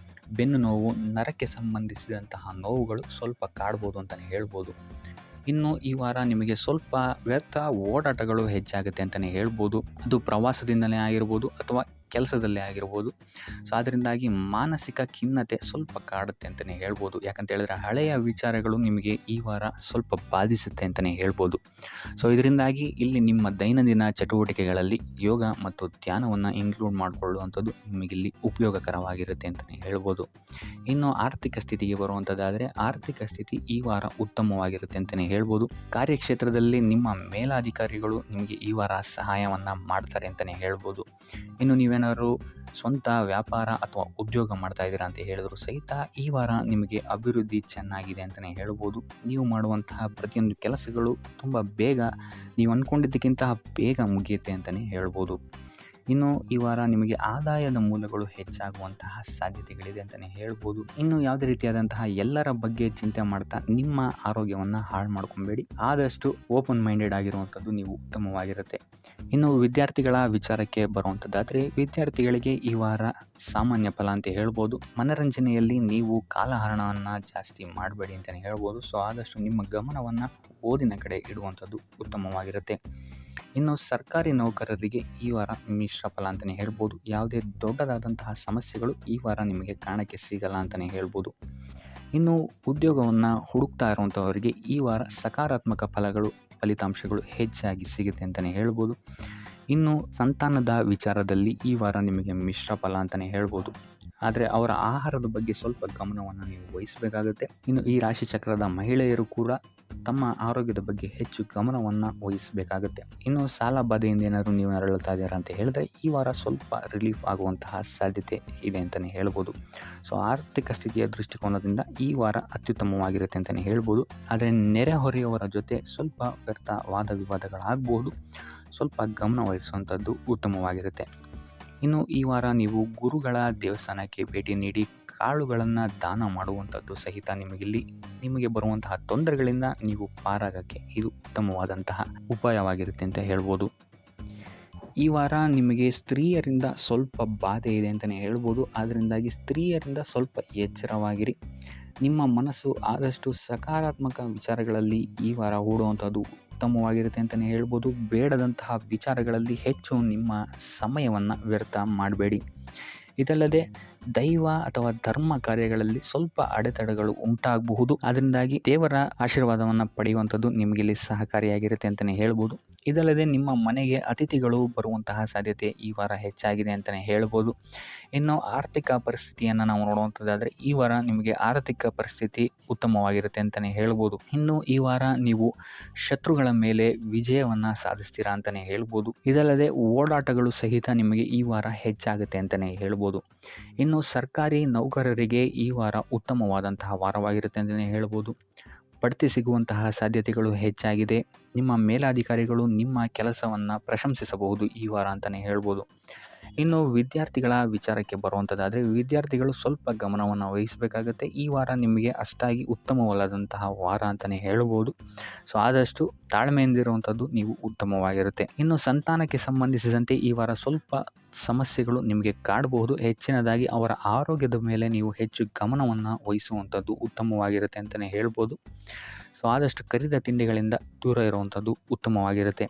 ಬೆನ್ನು ನೋವು, ನರಕ್ಕೆ ಸಂಬಂಧಿಸಿದಂತಹ ನೋವುಗಳು ಸ್ವಲ್ಪ ಕಾಡ್ಬೋದು ಅಂತಲೇ ಹೇಳ್ಬೋದು. ಇನ್ನು ಈ ವಾರ ನಿಮಗೆ ಸ್ವಲ್ಪ ವ್ಯರ್ಥ ಓಡಾಟಗಳು ಹೆಚ್ಚಾಗುತ್ತೆ ಅಂತಲೇ ಹೇಳ್ಬೋದು. ಅದು ಪ್ರವಾಸದಿಂದಲೇ ಆಗಿರ್ಬೋದು ಅಥವಾ ಕೆಲಸದಲ್ಲೇ ಆಗಿರ್ಬೋದು. ಸೊ ಅದರಿಂದಾಗಿ ಮಾನಸಿಕ ಖಿನ್ನತೆ ಸ್ವಲ್ಪ ಕಾಡುತ್ತೆ ಅಂತಲೇ ಹೇಳ್ಬೋದು. ಯಾಕಂತ ಹೇಳಿದ್ರೆ ಹಳೆಯ ವಿಚಾರಗಳು ನಿಮಗೆ ಈ ವಾರ ಸ್ವಲ್ಪ ಬಾಧಿಸುತ್ತೆ ಅಂತಲೇ ಹೇಳ್ಬೋದು. ಸೊ ಇದರಿಂದಾಗಿ ಇಲ್ಲಿ ನಿಮ್ಮ ದೈನಂದಿನ ಚಟುವಟಿಕೆಗಳಲ್ಲಿ ಯೋಗ ಮತ್ತು ಧ್ಯಾನವನ್ನು ಇನ್ಕ್ಲೂಡ್ ಮಾಡಿಕೊಳ್ಳುವಂಥದ್ದು ನಿಮಗಿಲ್ಲಿ ಉಪಯೋಗಕರವಾಗಿರುತ್ತೆ ಅಂತಲೇ ಹೇಳ್ಬೋದು. ಇನ್ನು ಆರ್ಥಿಕ ಸ್ಥಿತಿಗೆ ಬರುವಂಥದ್ದಾದರೆ ಆರ್ಥಿಕ ಸ್ಥಿತಿ ಈ ವಾರ ಉತ್ತಮವಾಗಿರುತ್ತೆ ಅಂತಲೇ ಹೇಳ್ಬೋದು. ಕಾರ್ಯಕ್ಷೇತ್ರದಲ್ಲಿ ನಿಮ್ಮ ಮೇಲಾಧಿಕಾರಿಗಳು ನಿಮಗೆ ಈ ವಾರ ಸಹಾಯವನ್ನು ಮಾಡ್ತಾರೆ ಅಂತಲೇ ಹೇಳ್ಬೋದು. ಇನ್ನು ನೀವೇನಾದ್ರು ಸ್ವಂತ ವ್ಯಾಪಾರ ಅಥವಾ ಉದ್ಯೋಗ ಮಾಡ್ತಾ ಇದ್ದೀರಾ ಅಂತ ಹೇಳಿದ್ರು ಸಹಿತ ಈ ವಾರ ನಿಮಗೆ ಅಭಿವೃದ್ಧಿ ಚೆನ್ನಾಗಿದೆ ಅಂತಲೇ ಹೇಳ್ಬೋದು. ನೀವು ಮಾಡುವಂತಹ ಪ್ರತಿಯೊಂದು ಕೆಲಸಗಳು ತುಂಬ ಬೇಗ ನೀವು ಅಂದ್ಕೊಂಡಿದ್ದಕ್ಕಿಂತ ಬೇಗ ಮುಗಿಯುತ್ತೆ ಅಂತಲೇ ಹೇಳ್ಬೋದು. ಇನ್ನು ಈ ವಾರ ನಿಮಗೆ ಆದಾಯದ ಮೂಲಗಳು ಹೆಚ್ಚಾಗುವಂತಹ ಸಾಧ್ಯತೆಗಳಿದೆ ಅಂತಲೇ ಹೇಳ್ಬೋದು. ಇನ್ನು ಯಾವುದೇ ರೀತಿಯಾದಂತಹ ಎಲ್ಲರ ಬಗ್ಗೆ ಚಿಂತೆ ಮಾಡ್ತಾ ನಿಮ್ಮ ಆರೋಗ್ಯವನ್ನು ಹಾಳು ಮಾಡ್ಕೊಬೇಡಿ. ಆದಷ್ಟು ಓಪನ್ ಮೈಂಡೆಡ್ ಆಗಿರುವಂಥದ್ದು ನೀವು ಉತ್ತಮವಾಗಿರುತ್ತೆ. ಇನ್ನು ವಿದ್ಯಾರ್ಥಿಗಳ ವಿಚಾರಕ್ಕೆ ಬರುವಂಥದ್ದಾದರೆ ವಿದ್ಯಾರ್ಥಿಗಳಿಗೆ ಈ ವಾರ ಸಾಮಾನ್ಯ ಫಲ ಅಂತ ಹೇಳ್ಬೋದು. ಮನರಂಜನೆಯಲ್ಲಿ ನೀವು ಕಾಲಹರಣವನ್ನು ಜಾಸ್ತಿ ಮಾಡಬೇಡಿ ಅಂತಲೇ ಹೇಳ್ಬೋದು. ಸೊ ಆದಷ್ಟು ನಿಮ್ಮ ಗಮನವನ್ನು ಓದಿನ ಕಡೆ ಇಡುವಂಥದ್ದು ಉತ್ತಮವಾಗಿರುತ್ತೆ. ಇನ್ನು ಸರ್ಕಾರಿ ನೌಕರರಿಗೆ ಈ ವಾರ ಮಿಶ್ರ ಫಲ ಅಂತಲೇ ಹೇಳ್ಬೋದು. ಯಾವುದೇ ದೊಡ್ಡದಾದಂತಹ ಸಮಸ್ಯೆಗಳು ಈ ವಾರ ನಿಮಗೆ ಕಾಣಕ್ಕೆ ಸಿಗಲ್ಲ ಅಂತಲೇ ಹೇಳ್ಬೋದು. ಇನ್ನು ಉದ್ಯೋಗವನ್ನು ಹುಡುಕ್ತಾ ಇರುವಂಥವರಿಗೆ ಈ ವಾರ ಸಕಾರಾತ್ಮಕ ಫಲಿತಾಂಶಗಳು ಹೆಚ್ಚಾಗಿ ಸಿಗುತ್ತೆ ಅಂತಲೇ ಹೇಳ್ಬೋದು. ಇನ್ನು ಸಂತಾನದ ವಿಚಾರದಲ್ಲಿ ಈ ವಾರ ನಿಮಗೆ ಮಿಶ್ರ ಫಲ ಅಂತಲೇ ಹೇಳ್ಬೋದು. ಆದರೆ ಅವರ ಆಹಾರದ ಬಗ್ಗೆ ಸ್ವಲ್ಪ ಗಮನವನ್ನು ನೀವು ವಹಿಸಬೇಕಾಗುತ್ತೆ. ಇನ್ನು ಈ ರಾಶಿ ಚಕ್ರದ ಮಹಿಳೆಯರು ಕೂಡ ತಮ್ಮ ಆರೋಗ್ಯದ ಬಗ್ಗೆ ಹೆಚ್ಚು ಗಮನವನ್ನು ವಹಿಸಬೇಕಾಗುತ್ತೆ. ಇನ್ನು ಸಾಲ ಬಾಧೆಯಿಂದ ಏನಾದರೂ ನೀವು ನರಳುತ್ತಾ ಇದ್ದೀರಾ ಅಂತ ಹೇಳಿದ್ರೆ ಈ ವಾರ ಸ್ವಲ್ಪ ರಿಲೀಫ್ ಆಗುವಂತಹ ಸಾಧ್ಯತೆ ಇದೆ ಅಂತಲೇ ಹೇಳ್ಬೋದು. ಸೊ ಆರ್ಥಿಕ ಸ್ಥಿತಿಯ ದೃಷ್ಟಿಕೋನದಿಂದ ಈ ವಾರ ಅತ್ಯುತ್ತಮವಾಗಿರುತ್ತೆ ಅಂತಲೇ ಹೇಳ್ಬೋದು. ಆದರೆ ನೆರೆಹೊರೆಯವರ ಜೊತೆ ಸ್ವಲ್ಪ ವ್ಯರ್ಥ ವಾದ ವಿವಾದಗಳಾಗಬಹುದು. ಸ್ವಲ್ಪ ಗಮನ ವಹಿಸುವಂಥದ್ದು ಉತ್ತಮವಾಗಿರುತ್ತೆ. ಇನ್ನು ಈ ವಾರ ನೀವು ಗುರುಗಳ ದೇವಸ್ಥಾನಕ್ಕೆ ಭೇಟಿ ನೀಡಿ ಕಾಳುಗಳನ್ನು ದಾನ ಮಾಡುವಂಥದ್ದು ಸಹಿತ ನಿಮಗೆ ಬರುವಂತಹ ತೊಂದರೆಗಳಿಂದ ನೀವು ಪಾರಾಗಕ್ಕೆ ಇದು ಉತ್ತಮವಾದಂತಹ ಉಪಾಯವಾಗಿರುತ್ತೆ ಅಂತ ಹೇಳ್ಬೋದು. ಈ ವಾರ ನಿಮಗೆ ಸ್ತ್ರೀಯರಿಂದ ಸ್ವಲ್ಪ ಬಾಧೆ ಇದೆ ಅಂತಲೇ ಹೇಳ್ಬೋದು. ಅದರಿಂದಾಗಿ ಸ್ತ್ರೀಯರಿಂದ ಸ್ವಲ್ಪ ಎಚ್ಚರವಾಗಿರಿ. ನಿಮ್ಮ ಮನಸ್ಸು ಆದಷ್ಟು ಸಕಾರಾತ್ಮಕ ವಿಚಾರಗಳಲ್ಲಿ ಈ ವಾರ ಹೂಡುವಂಥದ್ದು ಉತ್ತಮವಾಗಿರುತ್ತೆ ಅಂತಲೇ ಹೇಳ್ಬೋದು. ಬೇಡದಂತಹ ವಿಚಾರಗಳಲ್ಲಿ ಹೆಚ್ಚು ನಿಮ್ಮ ಸಮಯವನ್ನು ವ್ಯರ್ಥ ಮಾಡಬೇಡಿ. ಇದಲ್ಲದೆ ದೈವ ಅಥವಾ ಧರ್ಮ ಕಾರ್ಯಗಳಲ್ಲಿ ಸ್ವಲ್ಪ ಅಡೆತಡೆಗಳು ಉಂಟಾಗಬಹುದು. ಅದರಿಂದಾಗಿ ದೇವರ ಆಶೀರ್ವಾದವನ್ನು ಪಡೆಯುವಂಥದ್ದು ನಿಮಗಿಲ್ಲಿ ಸಹಕಾರಿಯಾಗಿರುತ್ತೆ ಅಂತಲೇ ಹೇಳ್ಬೋದು. ಇದಲ್ಲದೆ ನಿಮ್ಮ ಮನೆಗೆ ಅತಿಥಿಗಳು ಬರುವಂತಹ ಸಾಧ್ಯತೆ ಈ ವಾರ ಹೆಚ್ಚಾಗಿದೆ ಅಂತಲೇ ಹೇಳ್ಬೋದು. ಇನ್ನು ಆರ್ಥಿಕ ಪರಿಸ್ಥಿತಿಯನ್ನು ನಾವು ನೋಡುವಂಥದ್ದಾದರೆ ಈ ವಾರ ನಿಮಗೆ ಆರ್ಥಿಕ ಪರಿಸ್ಥಿತಿ ಉತ್ತಮವಾಗಿರುತ್ತೆ ಅಂತಲೇ ಹೇಳ್ಬೋದು. ಇನ್ನು ಈ ವಾರ ನೀವು ಶತ್ರುಗಳ ಮೇಲೆ ವಿಜಯವನ್ನು ಸಾಧಿಸ್ತೀರಾ ಅಂತಲೇ ಹೇಳ್ಬೋದು. ಇದಲ್ಲದೆ ಓಡಾಟಗಳು ಸಹಿತ ನಿಮಗೆ ಈ ವಾರ ಹೆಚ್ಚಾಗುತ್ತೆ ಅಂತಲೇ ಹೇಳ್ಬೋದು. ಇನ್ನು ಸರ್ಕಾರಿ ನೌಕರರಿಗೆ ಈ ವಾರ ಉತ್ತಮವಾದಂತಹ ವಾರವಾಗಿರುತ್ತೆ ಅಂತಲೇ ಹೇಳ್ಬೋದು. ಬಡ್ತಿ ಸಿಗುವಂತಹ ಸಾಧ್ಯತೆಗಳು ಹೆಚ್ಚಾಗಿದೆ. ನಿಮ್ಮ ಮೇಲಾಧಿಕಾರಿಗಳು ನಿಮ್ಮ ಕೆಲಸವನ್ನು ಪ್ರಶಂಸಿಸಬಹುದು ಈ ವಾರ ಅಂತಲೇ ಹೇಳ್ಬೋದು. ಇನ್ನು ವಿದ್ಯಾರ್ಥಿಗಳ ವಿಚಾರಕ್ಕೆ ಬರುವಂಥದ್ದಾದರೆ ವಿದ್ಯಾರ್ಥಿಗಳು ಸ್ವಲ್ಪ ಗಮನವನ್ನು ವಹಿಸಬೇಕಾಗುತ್ತೆ. ಈ ವಾರ ನಿಮಗೆ ಅಷ್ಟಾಗಿ ಉತ್ತಮವಲ್ಲದಂತಹ ವಾರ ಅಂತಲೇ ಹೇಳ್ಬೋದು. ಸೊ ಆದಷ್ಟು ತಾಳ್ಮೆಯಿಂದಿರುವಂಥದ್ದು ನೀವು ಉತ್ತಮವಾಗಿರುತ್ತೆ. ಇನ್ನು ಸಂತಾನಕ್ಕೆ ಸಂಬಂಧಿಸಿದಂತೆ ಈ ವಾರ ಸ್ವಲ್ಪ ಸಮಸ್ಯೆಗಳು ನಿಮಗೆ ಕಾಡಬಹುದು. ಹೆಚ್ಚಿನದಾಗಿ ಅವರ ಆರೋಗ್ಯದ ಮೇಲೆ ನೀವು ಹೆಚ್ಚು ಗಮನವನ್ನು ವಹಿಸುವಂಥದ್ದು ಉತ್ತಮವಾಗಿರುತ್ತೆ ಅಂತಲೇ ಹೇಳ್ಬೋದು. ಸೊ ಆದಷ್ಟು ಕರಿದ ತಿಂಡಿಗಳಿಂದ ದೂರ ಇರುವಂಥದ್ದು ಉತ್ತಮವಾಗಿರುತ್ತೆ.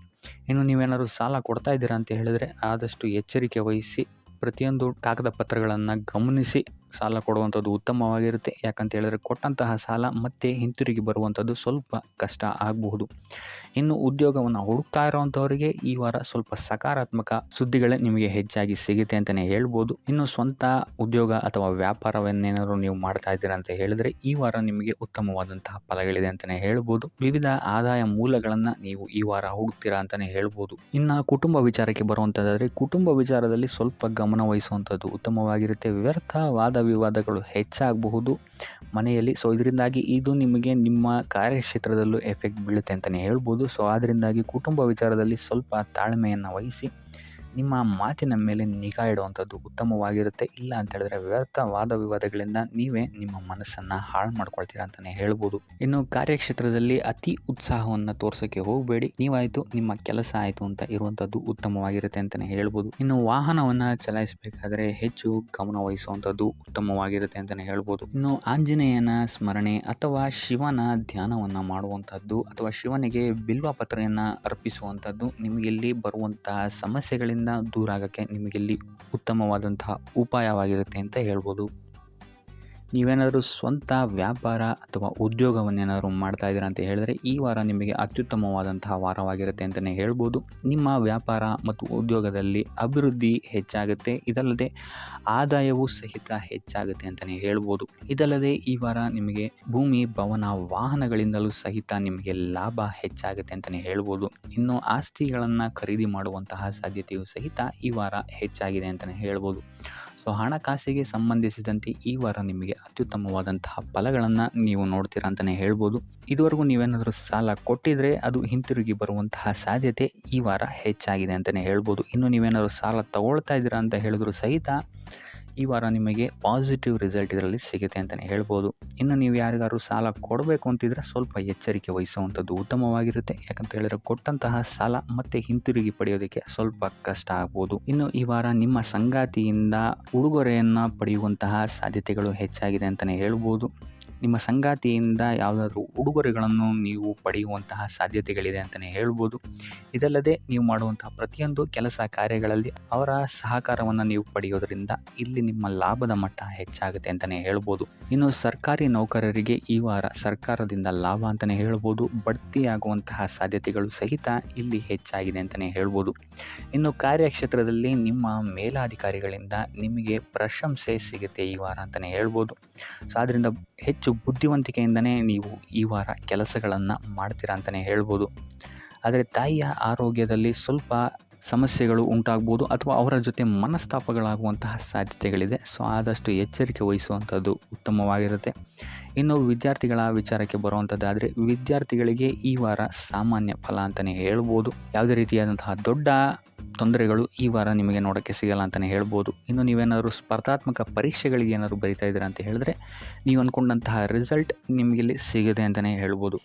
ಇನ್ನು ನೀವೇನಾದ್ರು ಸಾಲ ಕೊಡ್ತಾ ಇದ್ದೀರಾ ಅಂತ ಹೇಳಿದರೆ ಆದಷ್ಟು ಎಚ್ಚರಿಕೆ ವಹಿಸಿ ಪ್ರತಿಯೊಂದು ಕಾಗದ ಪತ್ರಗಳನ್ನು ಗಮನಿಸಿ ಸಾಲ ಕೊಡುವಂಥದ್ದು ಉತ್ತಮವಾಗಿರುತ್ತೆ. ಯಾಕಂತ ಹೇಳಿದ್ರೆ ಕೊಟ್ಟಂತಹ ಸಾಲ ಮತ್ತೆ ಹಿಂತಿರುಗಿ ಬರುವಂಥದ್ದು ಸ್ವಲ್ಪ ಕಷ್ಟ ಆಗಬಹುದು. ಇನ್ನು ಉದ್ಯೋಗವನ್ನು ಹುಡುಕ್ತಾ ಇರೋವಂಥವರಿಗೆ ಈ ವಾರ ಸ್ವಲ್ಪ ಸಕಾರಾತ್ಮಕ ಸುದ್ದಿಗಳೇ ನಿಮಗೆ ಹೆಚ್ಚಾಗಿ ಸಿಗುತ್ತೆ ಅಂತಲೇ ಹೇಳ್ಬೋದು. ಇನ್ನು ಸ್ವಂತ ಉದ್ಯೋಗ ಅಥವಾ ವ್ಯಾಪಾರವನ್ನೇನಾದ್ರು ನೀವು ಮಾಡ್ತಾ ಇದ್ದೀರಾ ಅಂತ ಹೇಳಿದರೆ ಈ ವಾರ ನಿಮಗೆ ಉತ್ತಮವಾದಂತಹ ಫಲಗಳಿದೆ ಅಂತಲೇ ಹೇಳ್ಬೋದು. ವಿವಿಧ ಆದಾಯ ಮೂಲಗಳನ್ನು ನೀವು ಈ ವಾರ ಹುಡುಕ್ತೀರಾ ಅಂತಲೇ ಹೇಳ್ಬೋದು. ಇನ್ನು ಕುಟುಂಬ ವಿಚಾರಕ್ಕೆ ಬರುವಂಥದ್ದಾದರೆ ಕುಟುಂಬ ವಿಚಾರದಲ್ಲಿ ಸ್ವಲ್ಪ ಗಮನ ವಹಿಸುವಂಥದ್ದು ಉತ್ತಮವಾಗಿರುತ್ತೆ. ವ್ಯರ್ಥ ವಾದ ವಿವಾದಗಳು ಹೆಚ್ಚಾಗಬಹುದು ಮನೆಯಲ್ಲಿ. ಸೊ ಇದರಿಂದಾಗಿ ಇದು ನಿಮಗೆ ನಿಮ್ಮ ಕಾರ್ಯಕ್ಷೇತ್ರದಲ್ಲೂ ಎಫೆಕ್ಟ್ ಬೀಳುತ್ತೆ ಅಂತಲೇ ಹೇಳ್ಬೋದು. ಸೊ ಅದರಿಂದಾಗಿ ಕುಟುಂಬ ವಿಚಾರದಲ್ಲಿ ಸ್ವಲ್ಪ ತಾಳ್ಮೆಯನ್ನು ವಹಿಸಿ ನಿಮ್ಮ ಮಾತಿನ ಮೇಲೆ ನಿಗಾ ಇಡುವಂಥದ್ದು ಉತ್ತಮವಾಗಿರುತ್ತೆ. ಇಲ್ಲ ಅಂತ ಹೇಳಿದ್ರೆ ವ್ಯರ್ಥ ವಾದ ವಿವಾದಗಳಿಂದ ನೀವೇ ನಿಮ್ಮ ಮನಸ್ಸನ್ನು ಹಾಳು ಮಾಡ್ಕೊಳ್ತೀರಾ ಅಂತಲೇ ಹೇಳ್ಬೋದು. ಇನ್ನು ಕಾರ್ಯಕ್ಷೇತ್ರದಲ್ಲಿ ಅತಿ ಉತ್ಸಾಹವನ್ನು ತೋರ್ಸೋಕ್ಕೆ ಹೋಗಬೇಡಿ. ನೀವಾಯಿತು ನಿಮ್ಮ ಕೆಲಸ ಆಯಿತು ಅಂತ ಇರುವಂಥದ್ದು ಉತ್ತಮವಾಗಿರುತ್ತೆ ಅಂತಲೇ ಹೇಳ್ಬೋದು. ಇನ್ನು ವಾಹನವನ್ನು ಚಲಾಯಿಸಬೇಕಾದ್ರೆ ಹೆಚ್ಚು ಗಮನ ವಹಿಸುವಂಥದ್ದು ಉತ್ತಮವಾಗಿರುತ್ತೆ ಅಂತಲೇ ಹೇಳ್ಬೋದು. ಇನ್ನು ಆಂಜನೇಯನ ಸ್ಮರಣೆ ಅಥವಾ ಶಿವನ ಧ್ಯಾನವನ್ನು ಮಾಡುವಂಥದ್ದು ಅಥವಾ ಶಿವನಿಗೆ ಬಿಲ್ವ ಪತ್ರೆಯನ್ನು ಅರ್ಪಿಸುವಂಥದ್ದು ನಿಮಗಿಲ್ಲಿ ಬರುವಂತಹ ಸಮಸ್ಯೆಗಳಿಂದ ದೂರ ಆಗೋಕ್ಕೆ ನಿಮಗಿಲ್ಲಿ ಉತ್ತಮವಾದಂತಹ ಉಪಾಯವಾಗಿರುತ್ತೆ ಅಂತ ಹೇಳ್ಬೋದು. ನೀವೇನಾದರೂ ಸ್ವಂತ ವ್ಯಾಪಾರ ಅಥವಾ ಉದ್ಯೋಗವನ್ನೇನಾದರೂ ಮಾಡ್ತಾ ಇದ್ದೀರಾ ಅಂತ ಹೇಳಿದ್ರೆ ಈ ವಾರ ನಿಮಗೆ ಅತ್ಯುತ್ತಮವಾದಂತಹ ವಾರವಾಗಿರುತ್ತೆ ಅಂತಲೇ ಹೇಳ್ಬೋದು. ನಿಮ್ಮ ವ್ಯಾಪಾರ ಮತ್ತು ಉದ್ಯೋಗದಲ್ಲಿ ಅಭಿವೃದ್ಧಿ ಹೆಚ್ಚಾಗುತ್ತೆ. ಇದಲ್ಲದೆ ಆದಾಯವೂ ಸಹಿತ ಹೆಚ್ಚಾಗುತ್ತೆ ಅಂತಲೇ ಹೇಳ್ಬೋದು. ಇದಲ್ಲದೆ ಈ ವಾರ ನಿಮಗೆ ಭೂಮಿ, ಭವನ, ವಾಹನಗಳಿಂದಲೂ ಸಹಿತ ನಿಮಗೆ ಲಾಭ ಹೆಚ್ಚಾಗುತ್ತೆ ಅಂತಲೇ ಹೇಳ್ಬೋದು. ಇನ್ನು ಆಸ್ತಿಗಳನ್ನು ಖರೀದಿ ಮಾಡುವಂತಹ ಸಾಧ್ಯತೆಯೂ ಸಹಿತ ಈ ವಾರ ಹೆಚ್ಚಾಗಿದೆ ಅಂತಲೇ ಹೇಳ್ಬೋದು. ಸೊ ಹಣಕಾಸಿಗೆ ಸಂಬಂಧಿಸಿದಂತೆ ಈ ವಾರ ನಿಮಗೆ ಅತ್ಯುತ್ತಮವಾದಂತಹ ಫಲಗಳನ್ನು ನೀವು ನೋಡ್ತೀರಾ ಅಂತಲೇ ಹೇಳ್ಬೋದು. ಇದುವರೆಗೂ ನೀವೇನಾದರೂ ಸಾಲ ಕೊಟ್ಟಿದ್ರೆ ಅದು ಹಿಂತಿರುಗಿ ಬರುವಂತಹ ಸಾಧ್ಯತೆ ಈ ವಾರ ಹೆಚ್ಚಾಗಿದೆ ಅಂತಲೇ ಹೇಳ್ಬೋದು. ಇನ್ನು ನೀವೇನಾದರೂ ಸಾಲ ತಗೊಳ್ತಾ ಇದ್ದೀರಾ ಅಂತ ಹೇಳಿದ್ರು ಸಹಿತ ಈ ವಾರ ನಿಮಗೆ ಪಾಸಿಟಿವ್ ರಿಸಲ್ಟ್ ಇದರಲ್ಲಿ ಸಿಗುತ್ತೆ ಅಂತಲೇ ಹೇಳ್ಬೋದು. ಇನ್ನು ನೀವು ಯಾರಿಗಾದ್ರು ಸಾಲ ಕೊಡಬೇಕು ಅಂತಿದ್ರೆ ಸ್ವಲ್ಪ ಎಚ್ಚರಿಕೆ ವಹಿಸುವಂಥದ್ದು ಉತ್ತಮವಾಗಿರುತ್ತೆ. ಯಾಕಂತ ಹೇಳಿದ್ರೆ ಕೊಟ್ಟಂತಹ ಸಾಲ ಮತ್ತೆ ಹಿಂತಿರುಗಿ ಪಡೆಯೋದಕ್ಕೆ ಸ್ವಲ್ಪ ಕಷ್ಟ ಆಗ್ಬೋದು. ಇನ್ನು ಈ ವಾರ ನಿಮ್ಮ ಸಂಗಾತಿಯಿಂದ ಉಡುಗೊರೆಯನ್ನು ಪಡೆಯುವಂತಹ ಸಾಧ್ಯತೆಗಳು ಹೆಚ್ಚಾಗಿದೆ ಅಂತಲೇ ಹೇಳ್ಬೋದು. ನಿಮ್ಮ ಸಂಗಾತಿಯಿಂದ ಯಾವುದಾದ್ರೂ ಉಡುಗೊರೆಗಳನ್ನು ನೀವು ಪಡೆಯುವಂತಹ ಸಾಧ್ಯತೆಗಳಿದೆ ಅಂತಲೇ ಹೇಳ್ಬೋದು. ಇದಲ್ಲದೆ ನೀವು ಮಾಡುವಂತಹ ಪ್ರತಿಯೊಂದು ಕೆಲಸ ಕಾರ್ಯಗಳಲ್ಲಿ ಅವರ ಸಹಕಾರವನ್ನು ನೀವು ಪಡೆಯೋದರಿಂದ ಇಲ್ಲಿ ನಿಮ್ಮ ಲಾಭದ ಮಟ್ಟ ಹೆಚ್ಚಾಗುತ್ತೆ ಅಂತಲೇ ಹೇಳ್ಬೋದು. ಇನ್ನು ಸರ್ಕಾರಿ ನೌಕರರಿಗೆ ಈ ವಾರ ಸರ್ಕಾರದಿಂದ ಲಾಭ ಅಂತಲೇ ಹೇಳ್ಬೋದು. ಬಡ್ತಿಯಾಗುವಂತಹ ಸಾಧ್ಯತೆಗಳು ಸಹಿತ ಇಲ್ಲಿ ಹೆಚ್ಚಾಗಿದೆ ಅಂತಲೇ ಹೇಳ್ಬೋದು. ಇನ್ನು ಕಾರ್ಯಕ್ಷೇತ್ರದಲ್ಲಿ ನಿಮ್ಮ ಮೇಲಾಧಿಕಾರಿಗಳಿಂದ ನಿಮಗೆ ಪ್ರಶಂಸೆ ಸಿಗುತ್ತೆ ಈ ವಾರ ಅಂತಲೇ ಹೇಳ್ಬೋದು. ಸೊ ಆದ್ದರಿಂದ ಹೆಚ್ಚು ಬುದ್ಧಿವಂತಿಕೆಯಿಂದನೇ ನೀವು ಈ ವಾರ ಕೆಲಸಗಳನ್ನು ಮಾಡ್ತೀರಾ ಅಂತಲೇ ಹೇಳ್ಬೋದು. ಆದರೆ ತಾಯಿಯ ಆರೋಗ್ಯದಲ್ಲಿ ಸ್ವಲ್ಪ ಸಮಸ್ಯೆಗಳು ಉಂಟಾಗ್ಬೋದು ಅಥವಾ ಅವರ ಜೊತೆ ಮನಸ್ತಾಪಗಳಾಗುವಂತಹ ಸಾಧ್ಯತೆಗಳಿದೆ. ಸೊ ಆದಷ್ಟು ಎಚ್ಚರಿಕೆ ವಹಿಸುವಂಥದ್ದು ಉತ್ತಮವಾಗಿರುತ್ತೆ. ಇನ್ನು ವಿದ್ಯಾರ್ಥಿಗಳ ವಿಚಾರಕ್ಕೆ ಬರುವಂಥದ್ದಾದರೆ ವಿದ್ಯಾರ್ಥಿಗಳಿಗೆ ಈ ವಾರ ಸಾಮಾನ್ಯ ಫಲ ಅಂತಲೇ ಹೇಳ್ಬೋದು. ಯಾವುದೇ ರೀತಿಯಾದಂತಹ ದೊಡ್ಡ ತೊಂದರೆಗಳು ಈ ವಾರ ನಿಮಗೆ ನೋಡೋಕ್ಕೆ ಸಿಗಲ್ಲ ಅಂತಲೇ ಹೇಳ್ಬೋದು. ಇನ್ನು ನೀವೇನಾದರೂ ಸ್ಪರ್ಧಾತ್ಮಕ ಪರೀಕ್ಷೆಗಳಿಗೆ ಏನಾದರೂ ಬರಿತಾ ಇದ್ದೀರಾ ಅಂತ ಹೇಳಿದ್ರೆ ನೀವು ಅಂದ್ಕೊಂಡಂತಹ ರಿಸಲ್ಟ್ ನಿಮಗಿಲ್ಲಿ ಸಿಗುತ್ತೆ ಅಂತಲೇ ಹೇಳ್ಬೋದು.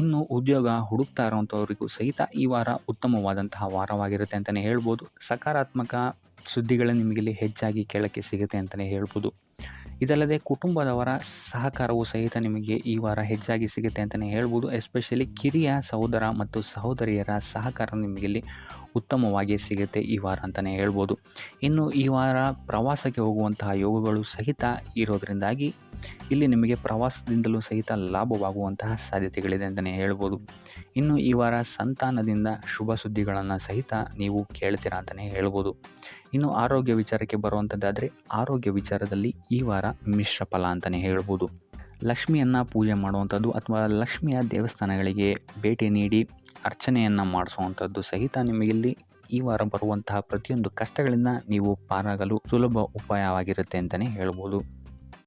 ಇನ್ನು ಉದ್ಯೋಗ ಹುಡುಕ್ತಾ ಇರೋವಂಥವ್ರಿಗೂ ಸಹಿತ ಈ ವಾರ ಉತ್ತಮವಾದಂತಹ ವಾರವಾಗಿರುತ್ತೆ ಅಂತಲೇ ಹೇಳ್ಬೋದು. ಸಕಾರಾತ್ಮಕ ಸುದ್ದಿಗಳೇ ನಿಮಗಿಲ್ಲಿ ಹೆಚ್ಚಾಗಿ ಕೇಳೋಕ್ಕೆ ಸಿಗುತ್ತೆ ಅಂತಲೇ ಹೇಳ್ಬೋದು. ಇದಲ್ಲದೆ ಕುಟುಂಬದವರ ಸಹಕಾರವು ಸಹಿತ ನಿಮಗೆ ಈ ವಾರ ಹೆಚ್ಚಾಗಿ ಸಿಗುತ್ತೆ ಅಂತಲೇ ಹೇಳ್ಬೋದು. ಎಸ್ಪೆಷಲಿ ಕಿರಿಯ ಸಹೋದರ ಮತ್ತು ಸಹೋದರಿಯರ ಸಹಕಾರ ನಿಮಗಿಲ್ಲಿ ಉತ್ತಮವಾಗಿ ಸಿಗುತ್ತೆ ಈ ವಾರ ಅಂತಲೇ ಹೇಳ್ಬೋದು. ಇನ್ನು ಈ ವಾರ ಪ್ರವಾಸಕ್ಕೆ ಹೋಗುವಂತಹ ಯೋಗಗಳು ಸಹಿತ ಇರೋದರಿಂದಾಗಿ ಇಲ್ಲಿ ನಿಮಗೆ ಪ್ರವಾಸದಿಂದಲೂ ಸಹಿತ ಲಾಭವಾಗುವಂತಹ ಸಾಧ್ಯತೆಗಳಿದೆ ಅಂತಲೇ ಹೇಳ್ಬೋದು. ಇನ್ನು ಈ ವಾರ ಸಂತಾನದಿಂದ ಶುಭ ಸುದ್ದಿಗಳನ್ನು ಸಹಿತ ನೀವು ಕೇಳ್ತೀರಾ ಅಂತಲೇ ಹೇಳ್ಬೋದು. ಇನ್ನು ಆರೋಗ್ಯ ವಿಚಾರಕ್ಕೆ ಬರುವಂಥದ್ದಾದರೆ ಆರೋಗ್ಯ ವಿಚಾರದಲ್ಲಿ ಈ ವಾರ ಮಿಶ್ರ ಫಲ ಅಂತಲೇ ಹೇಳ್ಬೋದು. ಲಕ್ಷ್ಮಿಯನ್ನು ಪೂಜೆ ಮಾಡುವಂಥದ್ದು ಅಥವಾ ಲಕ್ಷ್ಮಿಯ ದೇವಸ್ಥಾನಗಳಿಗೆ ಭೇಟಿ ನೀಡಿ ಅರ್ಚನೆಯನ್ನು ಮಾಡಿಸುವಂಥದ್ದು ಸಹಿತ ನಿಮಗಿಲ್ಲಿ ಈ ವಾರ ಬರುವಂತಹ ಪ್ರತಿಯೊಂದು ಕಷ್ಟಗಳಿಂದ ನೀವು ಪಾರಾಗಲು ಸುಲಭ ಉಪಾಯವಾಗಿರುತ್ತೆ ಅಂತಲೇ ಹೇಳ್ಬೋದು.